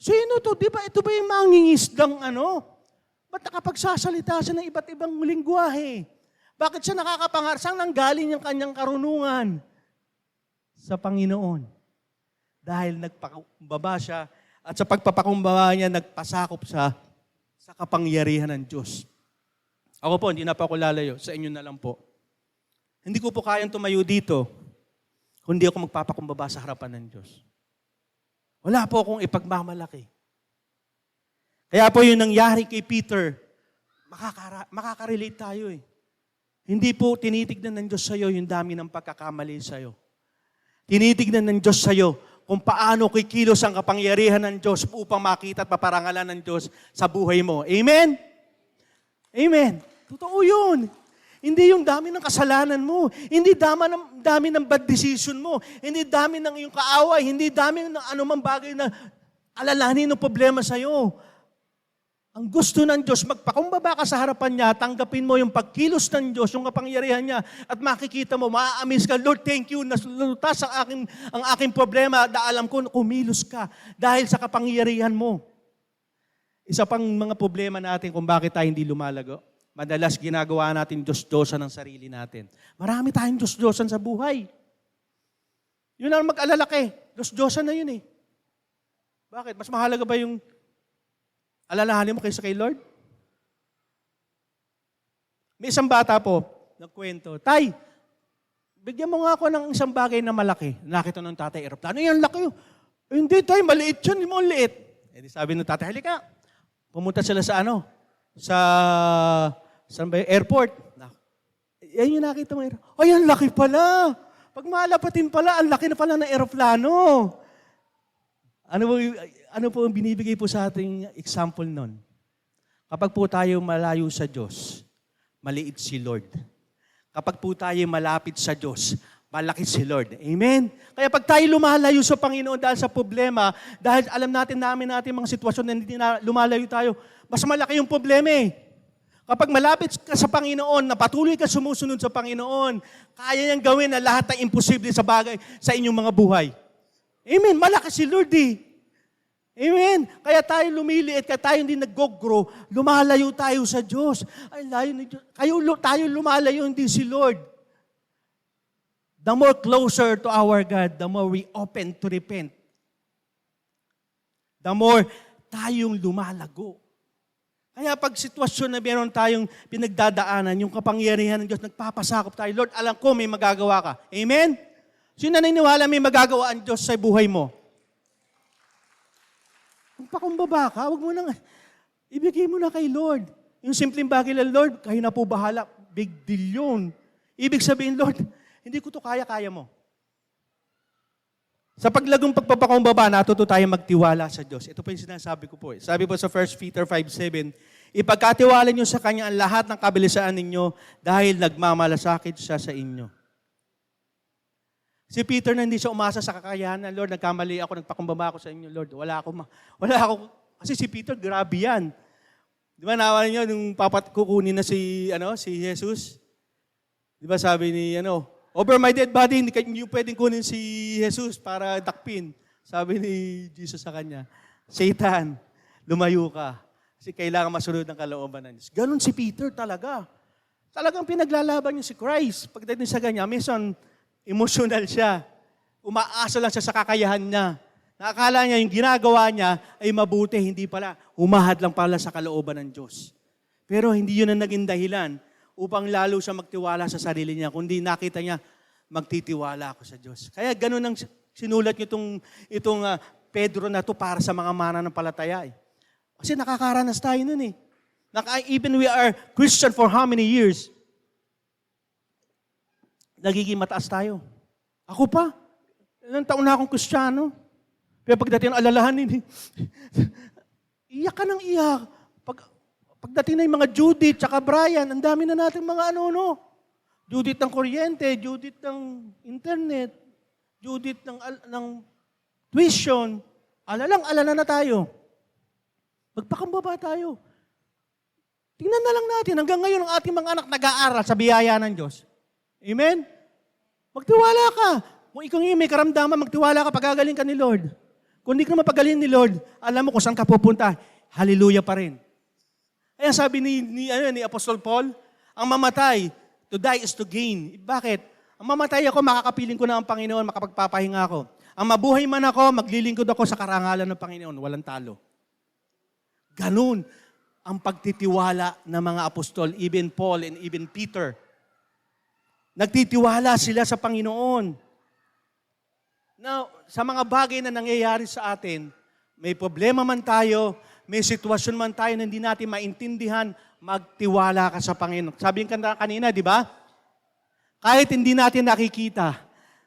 Sino to? Di ba ito ba yung mangingisdang ano? Ba't nakapagsasalita siya ng iba't ibang lingwahe? Bakit siya nakakapangar? Saan nanggaling yung kanyang karunungan? Sa Panginoon. Dahil nagpakumbaba siya, at sa pagpapakumbaba niya, nagpasakop sa kapangyarihan ng Diyos. Ako po, hindi na pa ako lalayo. Sa inyo na lang po. Hindi ko po kayang tumayo dito kung hindi ako magpapakumbaba sa harapan ng Diyos. Wala po akong ipagmamalaki. Kaya po yung nangyari kay Peter, makaka-relate tayo eh. Hindi po tinitignan ng Diyos sa'yo yung dami ng pagkakamali sa'yo. Tinitignan ng Diyos sa'yo kung paano kikilos ang kapangyarihan ng Diyos upang makita at paparangalan ng Diyos sa buhay mo. Amen? Amen. Totoo yun. Hindi yung dami ng kasalanan mo. Hindi dami ng bad decision mo. Hindi dami ng iyong kaaway. Hindi dami ng anumang bagay na alalahanin ng problema sa'yo. Ang gusto ng Diyos, magpakumbaba ka sa harapan niya, tanggapin mo yung pagkilos ng Diyos, yung kapangyarihan niya, at makikita mo, maa-amaze ka, Lord, thank you, nalutas ang aking problema, alam ko, kumilos ka dahil sa kapangyarihan mo. Isa pang mga problema natin kung bakit tayo hindi lumalago, madalas ginagawa natin Diyos-Diyosan ng sarili natin. Marami tayong Diyos-Diyosan sa buhay. Yun ang mag-alalaki, Diyos-Diyosan na yun eh. Bakit? Mas mahalaga ba yung alalahanin mo kaysa kay Lord? May isang bata po, nagkwento, Tay, bigyan mo nga ako ng isang bagay na malaki. Nakita ng tatay, aeroplano, yan laki yun. Hindi, Tay, maliit yun, hindi mo liit. Eh, di sabi ng tatay, halika. Pumunta sila sa saan ba, airport. Yan yung nakita mo. Ay, ang laki pala. Pag malapatin pala, ang laki na pala ng aeroplano. Ano po ang binibigay po sa ating example nun? Kapag po tayo malayo sa Diyos, maliit si Lord. Kapag po tayo malapit sa Diyos, malaki si Lord. Amen? Kaya pag tayo lumalayo sa Panginoon dahil sa problema, dahil alam namin mga sitwasyon na hindi na lumalayo tayo, mas malaki yung problema eh. Kapag malapit ka sa Panginoon, na patuloy ka sumusunod sa Panginoon, kaya niyang gawin na lahat ng imposible sa bagay sa inyong mga buhay. Amen? Malaki si Lord eh. Amen? Kaya tayo lumiliit, kaya tayo hindi nag-grow, lumalayo tayo sa Diyos. Ay, layo ni Diyos. Tayo lumalayo, hindi si Lord. The more closer to our God, the more we open to repent. The more tayong lumalago. Kaya pag sitwasyon na meron tayong pinagdadaanan, yung kapangyarihan ng Diyos, nagpapasakop tayo, Lord, alam ko may magagawa ka. Amen? Sino naniniwala may magagawa ang Diyos sa buhay mo? Magpakumbaba ka, huwag mo nang, ibigay mo na kay Lord. Yung simpleng bagay lang, Lord, kayo na po bahala. Big deal yun. Ibig sabihin, Lord, hindi ko to kaya mo. Sa paglagong pagpapakumbaba, natuto tayo magtiwala sa Diyos. Ito po yung sinasabi ko po. Sabi po sa 1 Peter 5:7, ipagkatiwala niyo sa Kanya ang lahat ng kabilisaan ninyo dahil nagmamalasakit siya sa inyo. Si Peter na hindi siya umasa sa kakayahan, Lord, nagkamali ako, nagpakumbaba ako sa inyo, Lord. Wala ako, kasi si Peter, grabe yan. Di ba, nawa niyo, nung kukunin na si Jesus? Di ba sabi ni, over my dead body, hindi pwedeng kunin si Jesus para dakpin. Sabi ni Jesus sa kanya, Satan, lumayo ka. Kasi kailangan masunod ng kalooban ng Diyos. Ganon si Peter talaga. Talagang pinaglalaban niya si Christ. Pagdating sa kanya, minsan, emotional siya. Umaasa lang siya sa kakayahan niya. Nakakala niya yung ginagawa niya ay mabuti, hindi pala. Humahad lang pala sa kalooban ng Diyos. Pero hindi yun ang naging dahilan upang lalo siya magtiwala sa sarili niya. Kundi nakita niya, magtitiwala ako sa Diyos. Kaya ganun ang sinulat niyo itong Pedro na to para sa mga mananampalataya. Kasi nakakaranas tayo nun eh. Even we are Christian for how many years? Nagiging mataas tayo. Ako pa, ilang taon na akong Kristiyano. Pero pagdating ng alalahanin, iyak ka ng iyak. Pagdating na yung mga Judith, tsaka Brian, ang dami na natin mga Judith ng kuryente, Judith ng internet, Judith ng tuition. Alala na tayo. Magpakumbaba tayo. Tingnan na lang natin, hanggang ngayon ang ating mga anak nag-aaral sa biyaya ng Diyos. Amen? Magtiwala ka. Kung ikaw ngayon may karamdaman, magtiwala ka, pagagaling ka ni Lord. Kung hindi ka mapagaling ni Lord, alam mo kung saan ka pupunta, hallelujah pa rin. Kaya sabi ni Apostol Paul, ang mamatay, to die is to gain. Bakit? Ang mamatay ako, makakapiling ko na ang Panginoon, makapagpapahinga ako. Ang mabuhay man ako, maglilingkod ako sa karangalan ng Panginoon, walang talo. Ganun ang pagtitiwala ng mga apostol, even Paul and even Peter. Nagtitiwala sila sa Panginoon. Now, sa mga bagay na nangyayari sa atin, may problema man tayo, may sitwasyon man tayo na hindi natin maintindihan, magtiwala ka sa Panginoon. Sabi yung kanina, di ba? Kahit hindi natin nakikita,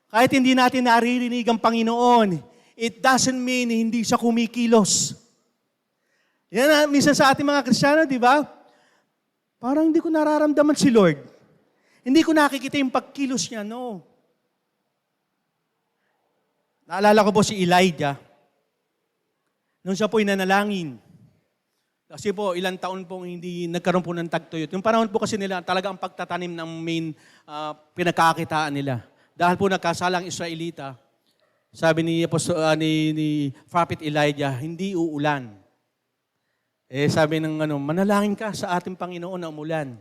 kahit hindi natin naririnig ang Panginoon, it doesn't mean hindi siya kumikilos. Yan minsan sa ating mga Kristiyano, di ba? Parang hindi ko nararamdaman si Lord. Hindi ko nakikita yung pagkilos niya, no. Naalala ko po si Elijah. Nung siya po'y nanalangin. Kasi po, ilang taon pong hindi nagkaroon po ng tagtuyot. Yung panahon po kasi nila, talaga ang pagtatanim ng main pinagkakitaan nila. Dahil po nagkasalang Israelita, sabi ni Prophet Elijah, hindi uulan. Sabi ng manalangin ka sa ating Panginoon na umulan.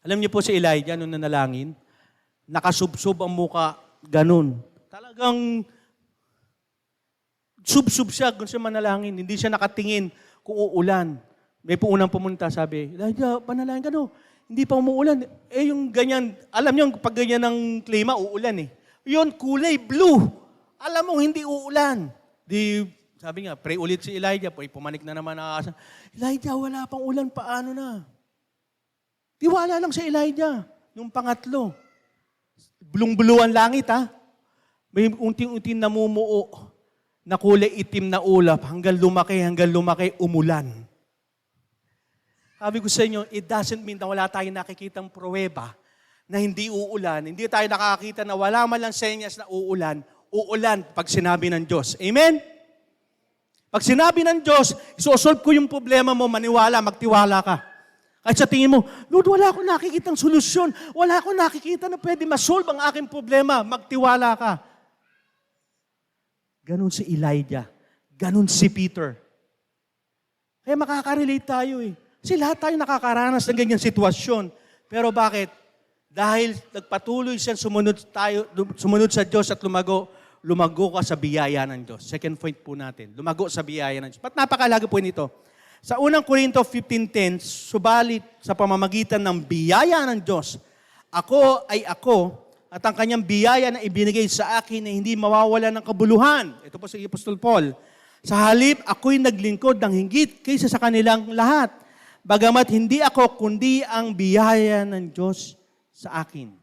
Alam niyo po si Elijah nung nanalangin, nakasubsob ang muka, ganun. Talagang subsob siya kung siya manalangin. Hindi siya nakatingin kung uulan. May unang pumunta, sabi, Elijah, panalangin ka no. Hindi pa umuulan. Yung ganyan, alam niyo, pag ganyan ng klima, uulan eh. Yun, kulay blue. Alam mo, hindi uulan. Sabi nga, pray ulit si Elijah, pumanik na naman na Elijah, wala pang ulan, paano na? Tiwala lang si Elijah. Yung pangatlo, bulong-bulu ang langit ha. May unting-unting namumuo na kulay itim na ulap hanggang lumaki, umulan. Sabi ko sa inyo, it doesn't mean na wala tayong nakikitang pruweba na hindi uulan. Hindi tayo nakakita na wala man lang senyas na uulan. Uulan pag sinabi ng Diyos. Amen? Pag sinabi ng Diyos, isosolve ko yung problema mo, maniwala, magtiwala ka. Kahit sa tingin mo, Lord, wala akong nakikitang solusyon. Wala akong nakikita na pwede masolve ang aking problema. Magtiwala ka. Ganon si Elijah. Ganon si Peter. Kaya makaka-relate tayo eh. Kasi lahat tayo nakakaranas ng ganyan sitwasyon. Pero bakit? Dahil nagpatuloy siyang sumunod sa Diyos at lumago ka sa biyaya ng Diyos. Second point po natin, lumago sa biyaya ng Diyos. Ba't napakalaga po nito? Sa unang Korinto 15:10, subalit sa pamamagitan ng biyaya ng Diyos, ako ay ako at ang kanyang biyaya na ibinigay sa akin na hindi mawawala ng kabuluhan. Ito po si Apostol Paul. Sa halip, ako'y naglingkod ng hinggit kaysa sa kanilang lahat. Bagamat hindi ako, kundi ang biyaya ng Diyos sa akin.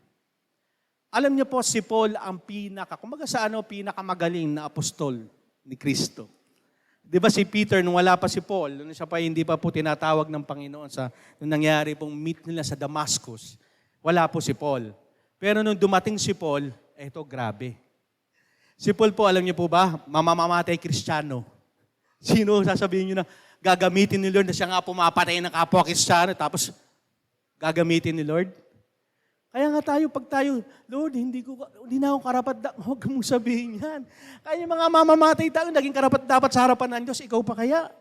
Alam niyo po, si Paul ang pinakamagaling na apostol ni Kristo. Di ba si Peter, nung wala pa si Paul, nung siya pa hindi pa po tinatawag ng Panginoon nung nangyari pong meet nila sa Damascus, wala po si Paul. Pero nung dumating si Paul, eto grabe. Si Paul po, alam niyo po ba, mamamatay Kristiyano. Sino sasabihin niyo na gagamitin ni Lord na siya nga pumapatay ng kapwa Kristiyano, tapos gagamitin ni Lord? Kaya nga pag tayo, Lord, hindi na ako karapat, huwag mong sabihin yan. Kaya yung mga mamamatay tayo, naging karapat dapat sa harapan ng Diyos, ikaw pa kaya?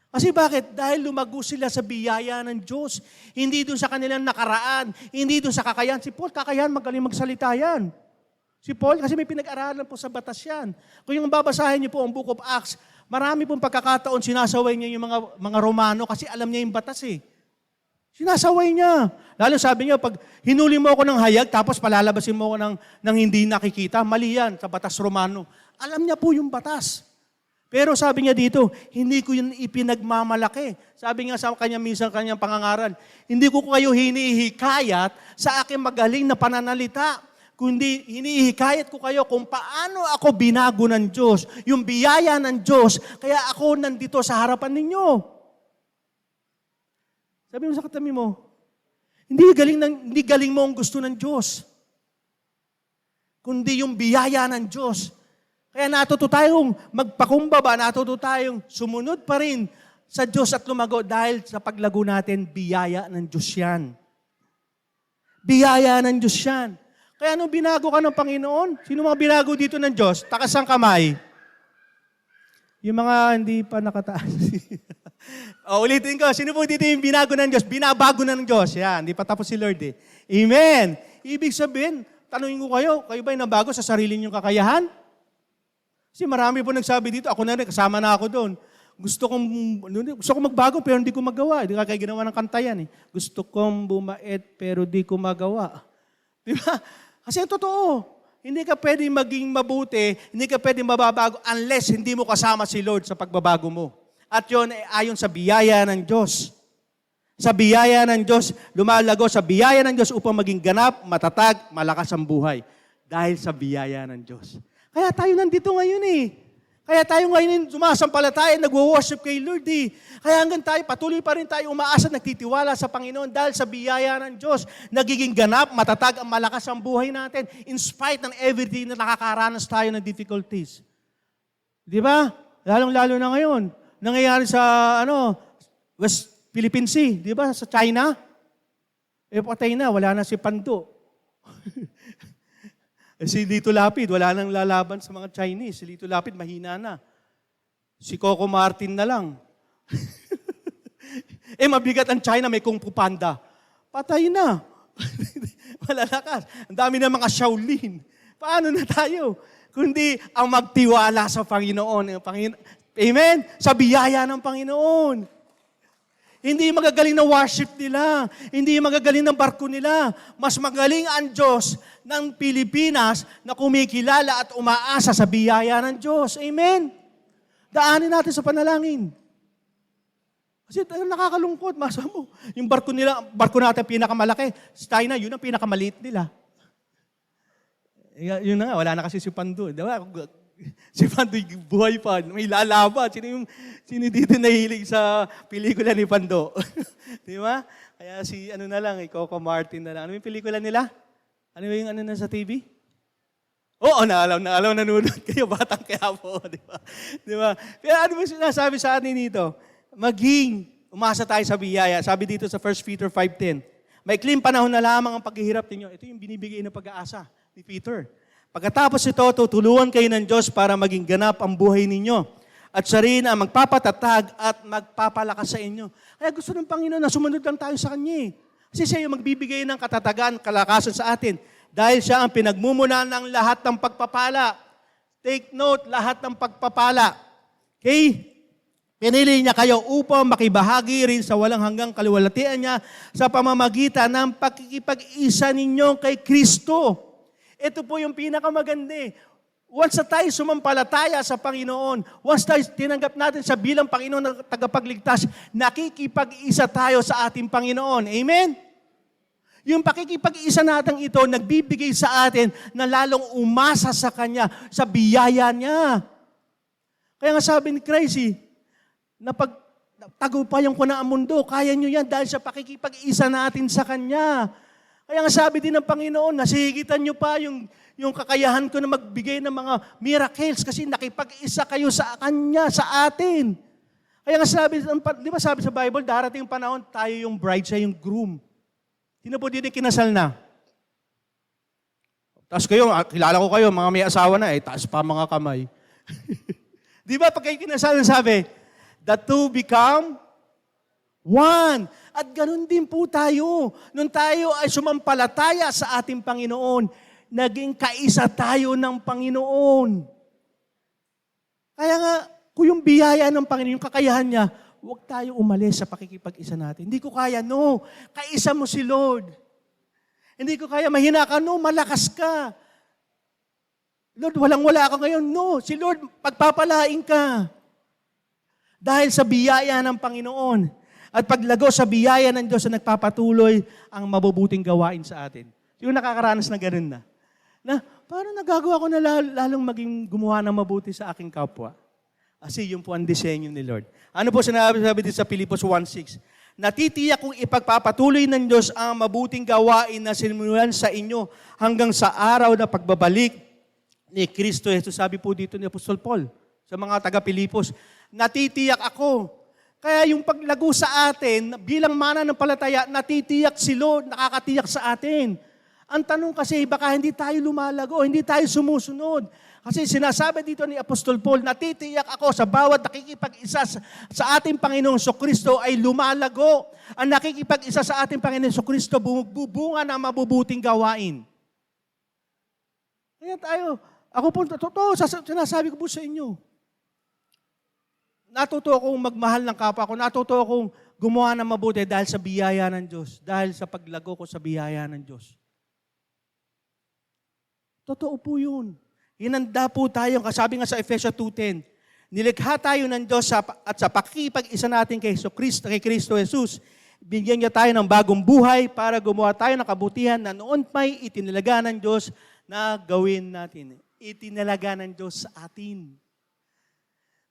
Kasi bakit? Dahil lumago sila sa biyaya ng Diyos. Hindi dun sa kanilang nakaraan, hindi dun sa kakayahan. Si Paul, kakayahan, magaling magsalita yan. Si Paul, kasi may pinag-aralan po sa batas yan. Kung yung babasahin niyo po ang Book of Acts, marami pong pagkakataon sinasaway niya yung mga Romano kasi alam niya yung batas eh. Sinasaway niya. Lalo sabi niya, pag hinuli mo ako ng hayag, tapos palalabasin mo ako ng hindi nakikita, mali yan sa batas Romano. Alam niya po yung batas. Pero sabi niya dito, hindi ko yun ipinagmamalaki. Sabi nga sa kanya minsan kanyang pangangaral, hindi ko kayo hinihikayat sa aking magaling na pananalita, kundi hinihikayat ko kayo kung paano ako binago ng Diyos, yung biyaya ng Diyos, kaya ako nandito sa harapan ninyo. Sabi mo sa katabi mo, hindi galing mo ang gusto ng Diyos, kundi yung biyaya ng Diyos. Kaya natuto tayong magpakumbaba, natuto tayong sumunod pa rin sa Diyos at lumago dahil sa paglago natin, biyaya ng Diyos yan. Biyaya ng Diyos yan. Kaya nung binago ka ng Panginoon, sino mga binago dito ng Diyos? Takas ang kamay. Yung mga hindi pa nakataas. Ulitin ko, sino po dito yung binago ng Diyos? Binabago ng Diyos. Yan, hindi pa tapos si Lord eh. Amen. Ibig sabihin, tanungin ko kayo ba yung nabago sa sarili niyong kakayahan? Kasi marami po nagsabi dito, ako na rin, kasama na ako doon. Gusto kong magbago pero hindi ko magawa. Hindi ka kaya ginawa ng kanta yan eh. Gusto kong bumait pero di ko magawa. Di ba? Kasi totoo, hindi ka pwedeng maging mabuti, hindi ka pwedeng mababago unless hindi mo kasama si Lord sa pagbabago mo. At yun ay ayon sa biyaya ng Diyos. Sa biyaya ng Diyos, lumalago sa biyaya ng Diyos upang maging ganap, matatag, malakas ang buhay. Dahil sa biyaya ng Diyos. Kaya tayo nandito ngayon eh. Kaya tayo ngayon sumasampalataya, nagwo-worship kay Lord eh. Kaya hanggang tayo, patuloy pa rin tayo umaasa, nagtitiwala sa Panginoon dahil sa biyaya ng Diyos, nagiging ganap, matatag, ang malakas ang buhay natin in spite ng everything na nakakaranas tayo ng difficulties. Di ba? Lalong-lalo na ngayon. Nangyayari sa West Philippine Sea, di ba? Sa China. Patay na, wala na si Pando. Si Lito Lapid, wala nang lalaban sa mga Chinese. Si Lito Lapid, mahina na. Si Coco Martin na lang. Mabigat ang China, may Kung Fu Panda. Patay na. Wala lakas. Ang dami na mga Shaolin. Paano na tayo? Kundi ang magtiwala sa Panginoon. Amen? Sa biyaya ng Panginoon. Hindi magagaling na worship nila. Hindi magagaling ng barko nila. Mas magaling ang Diyos ng Pilipinas na kumikilala at umaasa sa biyaya ng Diyos. Amen? Daanin natin sa panalangin. Kasi nakakalungkot. Masa mo, yung barko natin pinakamalaki. Sa China, yun ang pinakamaliit nila. Yun na nga, wala na kasi si Pando. Diba? Si Pando buhay pa. May lalaban. Sino dito nahilig sa pelikula ni Pando? Di ba? Kaya si ano na lang, Coco Martin na lang. Ano yung pelikula nila? Ano yung ano na sa TV? Oo, naalaw, nanonood kayo, batang kaya po. Di ba? Di ba? Pero ano ba sinasabi sa atin dito? Umasa tayo sa biyaya. Sabi dito sa 1 Peter 5:10, maikling panahon na lamang ang paghihirap ninyo. Ito yung binibigay na pag-aasa ni Peter. Pagkatapos ito, tutulungan kayo ng Diyos para maging ganap ang buhay ninyo. At siya rin ang magpapatatag at magpapalakas sa inyo. Kaya gusto ng Panginoon na sumunod lang tayo sa Kanya. Kasi siya yung magbibigay ng katatagan, kalakasan sa atin. Dahil siya ang pinagmumuna ng lahat ng pagpapala. Take note, lahat ng pagpapala. Okay? Pinili niya kayo upang makibahagi rin sa walang hanggang kaluwalhatian niya sa pamamagitan ng pakikipag-isa ninyo kay Kristo. Ito po yung pinakamaganda. Once na tayo sumampalataya sa Panginoon, once tayo tinanggap natin sa bilang Panginoon na tagapagligtas, nakikipag-isa tayo sa ating Panginoon. Amen? Yung pakikipag-isa natin ito, nagbibigay sa atin na lalong umasa sa Kanya, sa biyaya niya. Kaya nga sabi ni Christ, na pag tagumpayan ko na ang mundo, kaya nyo yan dahil sa pakikipag-isa natin sa Kanya. Kaya nga sabi din ng Panginoon, nasigitan nyo pa yung kakayahan ko na magbigay ng mga miracles kasi nakipag-isa kayo sa Kanya, sa atin. Kaya nga sabi, di ba sabi sa Bible, darating yung panahon, tayo yung bride, siya yung groom. Sino po din kinasal na? Tapos kayo, kilala ko kayo, mga may asawa na, taas pa mga kamay. Di ba pag kayo kinasal, sabi, the two become one. At ganun din po tayo. Nung tayo ay sumampalataya sa ating Panginoon, naging kaisa tayo ng Panginoon. Kaya nga, kung yung biyaya ng Panginoon, yung kakayahan niya, huwag tayo umalis sa pakikipag-isa natin. Hindi ko kaya, no. Kaisa mo si Lord. Hindi ko kaya, mahina ka, no. Malakas ka. Lord, walang-wala ako ngayon. No, si Lord, pagpapalain ka. Dahil sa biyaya ng Panginoon. At paglago sa biyaya ng Diyos na nagpapatuloy ang mabubuting gawain sa atin. Yung nakakaranas na ganun na. Na parang nagagawa ko na lalong maging gumawa ng mabuti sa aking kapwa. Kasi yun po ang disenyo ni Lord. Ano po sabi dito sa Filipos 1:6? Natitiyak kong ipagpapatuloy ng Diyos ang mabuting gawain na sinimulan sa inyo hanggang sa araw na pagbabalik ni Kristo. Ito sabi po dito ni Apostol Paul sa mga taga-Pilipos. Natitiyak ako. Kaya yung paglago sa atin, bilang mananampalataya, natitiyak si Lord, nakakatiyak sa atin. Ang tanong kasi, baka hindi tayo lumalago, hindi tayo sumusunod. Kasi sinasabi dito ni Apostol Paul, natitiyak ako sa bawat nakikipag-isa sa ating Panginoong Kristo ay lumalago. Ang nakikipag-isa sa ating Panginoong Kristo, bubunga ng mabubuting gawain. Kaya tayo, ako po, totoo, sinasabi ko po sa inyo, natuto akong magmahal ng kapwa ko. Natuto akong gumawa ng mabuti dahil sa biyaya ng Diyos. Dahil sa paglago ko sa biyaya ng Diyos. Totoo po yun. Hinanda po tayo. Kasabi nga sa Efesios 2:10, nilikha tayo ng Diyos at sa pakikipag-isa natin kay Kristo Jesus, bigyan niya tayo ng bagong buhay para gumawa tayo ng kabutihan na noon pa'y itinalaga ng Diyos na gawin natin. Itinalaga ng Diyos sa atin.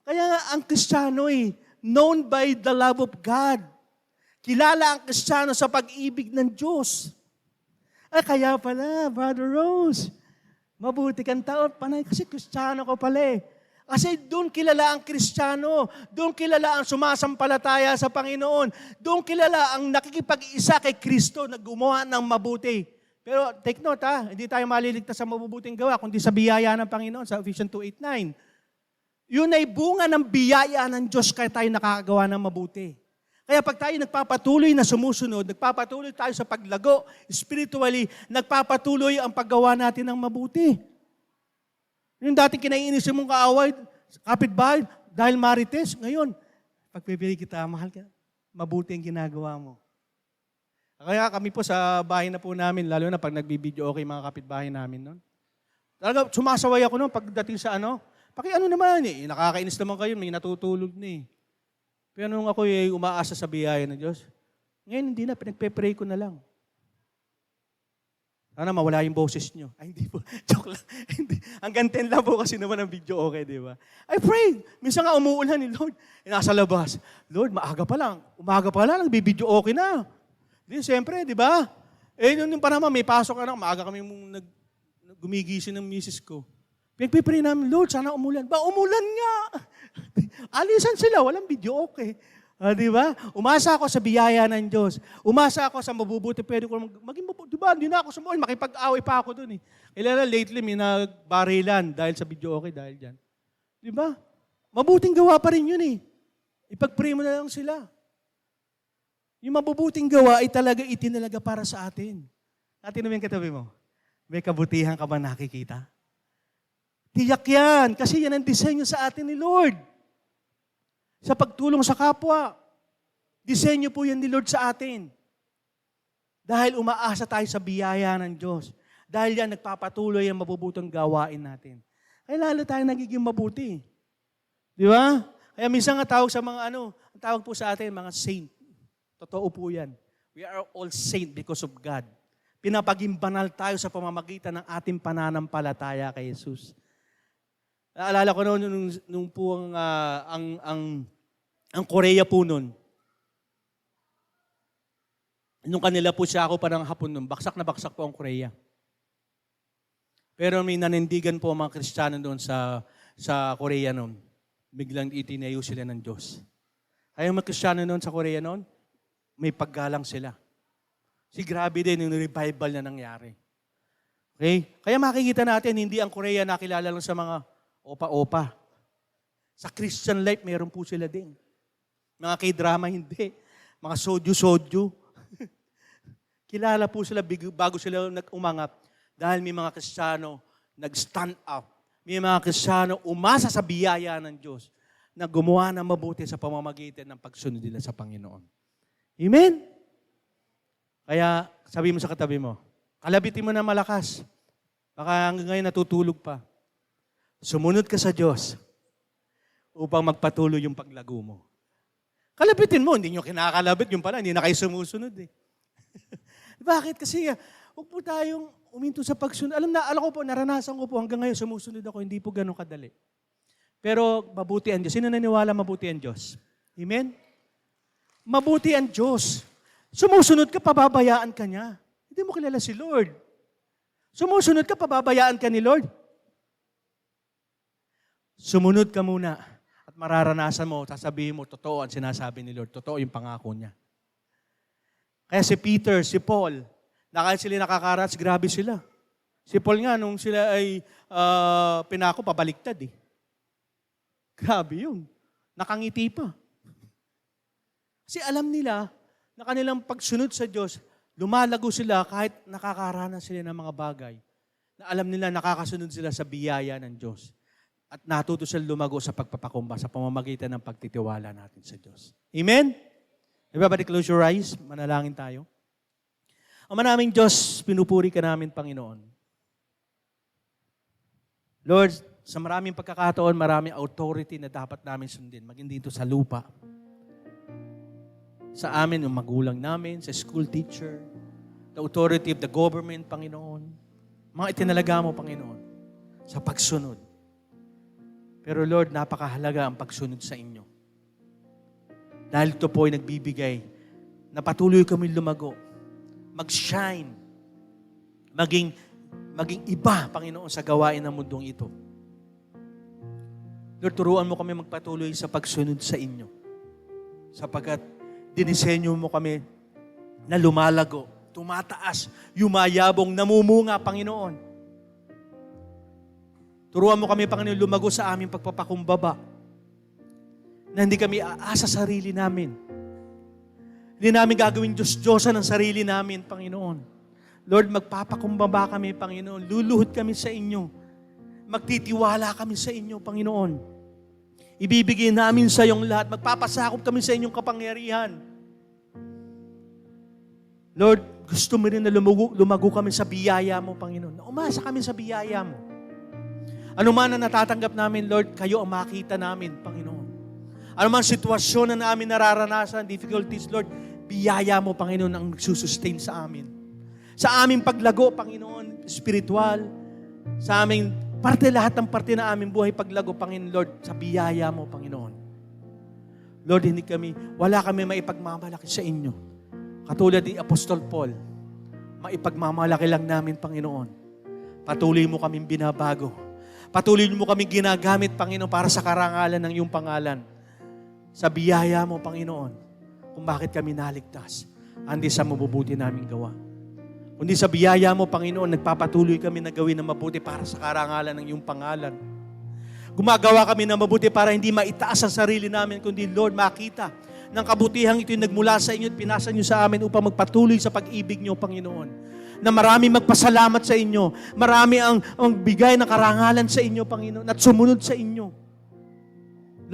Kaya nga ang Kristiyano known by the love of God. Kilala ang Kristiyano sa pag-ibig ng Diyos. Kaya pala, Brother Rose, mabuti kang tao, panay, kasi Kristiyano ko pala Kasi doon kilala ang Kristiyano, doon kilala ang sumasampalataya sa Panginoon, doon kilala ang nakikipag-isa kay Kristo na gumawa ng mabuti. Pero take note hindi tayo maliligtas sa mabubuting gawa, kundi sa biyaya ng Panginoon, sa Ephesians 2:8-9. Yun ay bunga ng biyaya ng Diyos kaya tayo nakakagawa ng mabuti. Kaya pag tayo nagpapatuloy na sumusunod, nagpapatuloy tayo sa paglago, spiritually, nagpapatuloy ang paggawa natin ng mabuti. Yung dating kinaiinis mong kaaway, kapitbahay, dahil marites, ngayon, pagpipili kita, mahal ka, mabuti ang ginagawa mo. Kaya kami po sa bahay na po namin, lalo na pag nagbibideo okay mga kapitbahay namin noon. Talaga, sumasaway ako noon pagdating sa naman nakakainis naman kayo, may natutulog na Pero nung ako umaasa sa biyaya ng Diyos, ngayon hindi na, pinagpe-pray ko na lang. Sana mawala yung boses nyo. Ay, hindi po. Joke lang. Hindi. Hanggang 10 lang po kasi naman ang video okay, di ba? I prayed. Minsan nga umuulan ni Lord. Nasa labas. Lord, maaga pa lang. Umaga pa lang, nagbibideo okay na. Di, siyempre, di ba? Yun pa naman, may pasok ka na. Maaga kami gumigising ng misis ko. Pinagpipray namin, Lord, sana umulan. Ba, umulan nga. Alisan sila, walang video okay. Di ba? Umasa ako sa biyaya ng Diyos. Umasa ako sa mabubuti. Pwede ko maging mabuti. Di ba? Hindi na ako sumuhin. Makipag-away pa ako dun eh. Kailan lately, may nagbarilan dahil sa video okay, dahil dyan. Di ba? Mabuting gawa pa rin yun eh. Ipag-pray mo na lang sila. Yung mabubuting gawa ay talaga itinalaga para sa atin. Atin naman katabi mo. May kabutihan ka ba nakikita? Tiyak yan. Kasi yan ang disenyo sa atin ni Lord. Sa pagtulong sa kapwa. Disenyo po yan ni Lord sa atin. Dahil umaasa tayo sa biyaya ng Diyos. Dahil yan nagpapatuloy ang mabubutong gawain natin. Kaya lalo tayo nagiging mabuti. Di ba? Kaya minsan nga tawag sa mga ang tawag po sa atin, mga saint. Totoo po yan. We are all saint because of God. Pinapaging banal tayo sa pamamagitan ng ating pananampalataya kay Jesus. Naalala ko nung po ang Korea po noon. Nung kanila po siya ako parang hapon noon, baksak na baksak po ang Korea. Pero may nanindigan po ang mga Kristiyano doon sa Korea noon. Biglang itinayo sila ng Diyos. Kaya mga Kristiyano noon sa Korea noon, may paggalang sila. Grabe din yung revival na nangyari. Okay? Kaya makikita natin, hindi ang Korea nakilala lang sa mga opa-opa. Sa Christian life, meron po sila din. Mga K-drama, hindi. Mga sodyo-sodyo. Kilala po sila bago sila umangat dahil may mga Kristiyano nag-stand up. May mga Kristiyano umasa sa biyaya ng Diyos na gumawa ng mabuti sa pamamagitan ng pagsunod nila sa Panginoon. Amen? Kaya, sabi mo sa katabi mo, kalabitin mo na malakas. Baka hanggang ngayon natutulog pa. Sumunod ka sa Diyos upang magpatuloy yung paglago mo. Kalabitin mo, hindi nyo kinakalabit yung pala, hindi na kayo sumusunod eh. Bakit? Kasi huwag po tayong uminto sa pagsunod. Alam ko po, naranasan ko po hanggang ngayon sumusunod ako, hindi po ganun kadali. Pero mabuti ang Diyos. Sino naniwala mabuti ang Diyos? Amen? Mabuti ang Diyos. Sumusunod ka, pababayaan ka niya. Hindi mo kilala si Lord. Sumusunod ka, pababayaan ka ni Lord. Sumunod ka muna at mararanasan mo, sasabihin mo, totoo ang sinasabi ni Lord. Totoo yung pangako niya. Kaya si Peter, si Paul, kahit sila nakakarats, grabe sila. Si Paul nga, nung sila ay pinako, pabaliktad eh. Grabe yun. Nakangiti pa. Kasi alam nila na kanilang pagsunod sa Diyos, lumalago sila kahit nakakaranas sila ng mga bagay. Na alam nila nakakasunod sila sa biyaya ng Diyos. At natuto sila lumago sa pagpapakumba sa pamamagitan ng pagtitiwala natin sa Diyos. Amen? Everybody close your eyes. Manalangin tayo. Ama naming Diyos, pinupuri ka namin, Panginoon. Lord, sa maraming pagkakataon, maraming authority na dapat namin sundin, maging dito sa lupa. Sa amin, yung magulang namin, sa school teacher, the authority of the government, Panginoon. Mga itinalaga mo, Panginoon, sa pagsunod. Pero Lord, napakahalaga ang pagsunod sa inyo. Dahil ito po ay nagbibigay na patuloy kami lumago, mag-shine, maging iba, Panginoon, sa gawain ng mundong ito. Lord, turuan mo kami magpatuloy sa pagsunod sa inyo. Sapagkat dinisenyo mo kami na lumalago, tumataas, yumayabong, namumunga, Panginoon. Turuan mo kami, Panginoon, lumago sa aming pagpapakumbaba. Na hindi kami aasa sa sarili namin. Hindi namin gagawin Diyos-Diyosan ng sarili namin, Panginoon. Lord, magpapakumbaba kami, Panginoon. Luluhod kami sa inyo. Magtitiwala kami sa inyo, Panginoon. Ibibigay namin sa iyong lahat. Magpapasakop kami sa inyong kapangyarihan. Lord, gusto mo rin na lumago kami sa biyaya mo, Panginoon. Umasa kami sa biyaya mo. Ano man na natatanggap namin, Lord, kayo ang makita namin, Panginoon. Ano man sitwasyon na namin nararanasan, difficulties, Lord, biyaya mo, Panginoon, ang sustain sa amin. Sa aming paglago, Panginoon, spiritual, sa aming lahat ng parte na aming buhay paglago, Panginoon Lord, sa biyaya mo, Panginoon. Lord, wala kami maipagmamalaki sa inyo. Katulad ni Apostol Paul, maipagmamalaki lang namin, Panginoon. Patuloy mo kaming binabago. Patuloy mo kaming ginagamit, Panginoon, para sa karangalan ng iyong pangalan. Sa biyaya mo, Panginoon, kung bakit kami naligtas. Hindi sa mabubuti naming gawa. Kundi sa biyaya mo, Panginoon, nagpapatuloy kami na gawin na mabuti para sa karangalan ng iyong pangalan. Gumagawa kami na mabuti para hindi maitaas ang sarili namin, kundi Lord, makita ng kabutihang ito'y nagmula sa inyo at pinasa nyo sa amin upang magpatuloy sa pag-ibig nyo, Panginoon. Na marami magpasalamat sa inyo, marami ang bigay ng karangalan sa inyo, Panginoon, at sumunod sa inyo.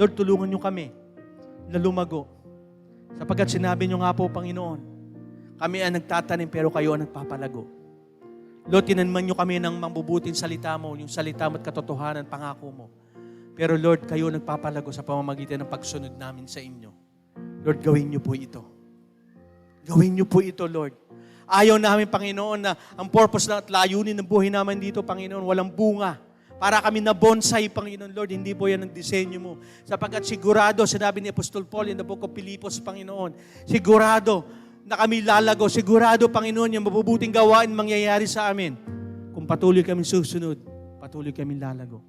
Lord, tulungan nyo kami na lumago. Sapagkat sinabi nyo nga po, Panginoon, kami ang nagtatanim pero kayo ang nagpapalago. Lord, tinanman nyo kami ng mabubuting salita mo, yung salita mo at katotohanan, pangako mo. Pero Lord, kayo nagpapalago sa pamamagitan ng pagsunod namin sa inyo. Lord, gawin nyo po ito. Gawin nyo po ito, Lord. Ayaw namin, Panginoon, na ang purpose na at layunin ng buhay namin dito, Panginoon, walang bunga. Para kami na bonsai, Panginoon, Lord, hindi po yan ang disenyo mo. Sapagkat sigurado, sinabi ni Apostol Paul in the book of Philippians, Panginoon, sigurado na kami lalago, sigurado, Panginoon, yung mabubuting gawain mangyayari sa amin. Kung patuloy kami susunod, patuloy kami lalago.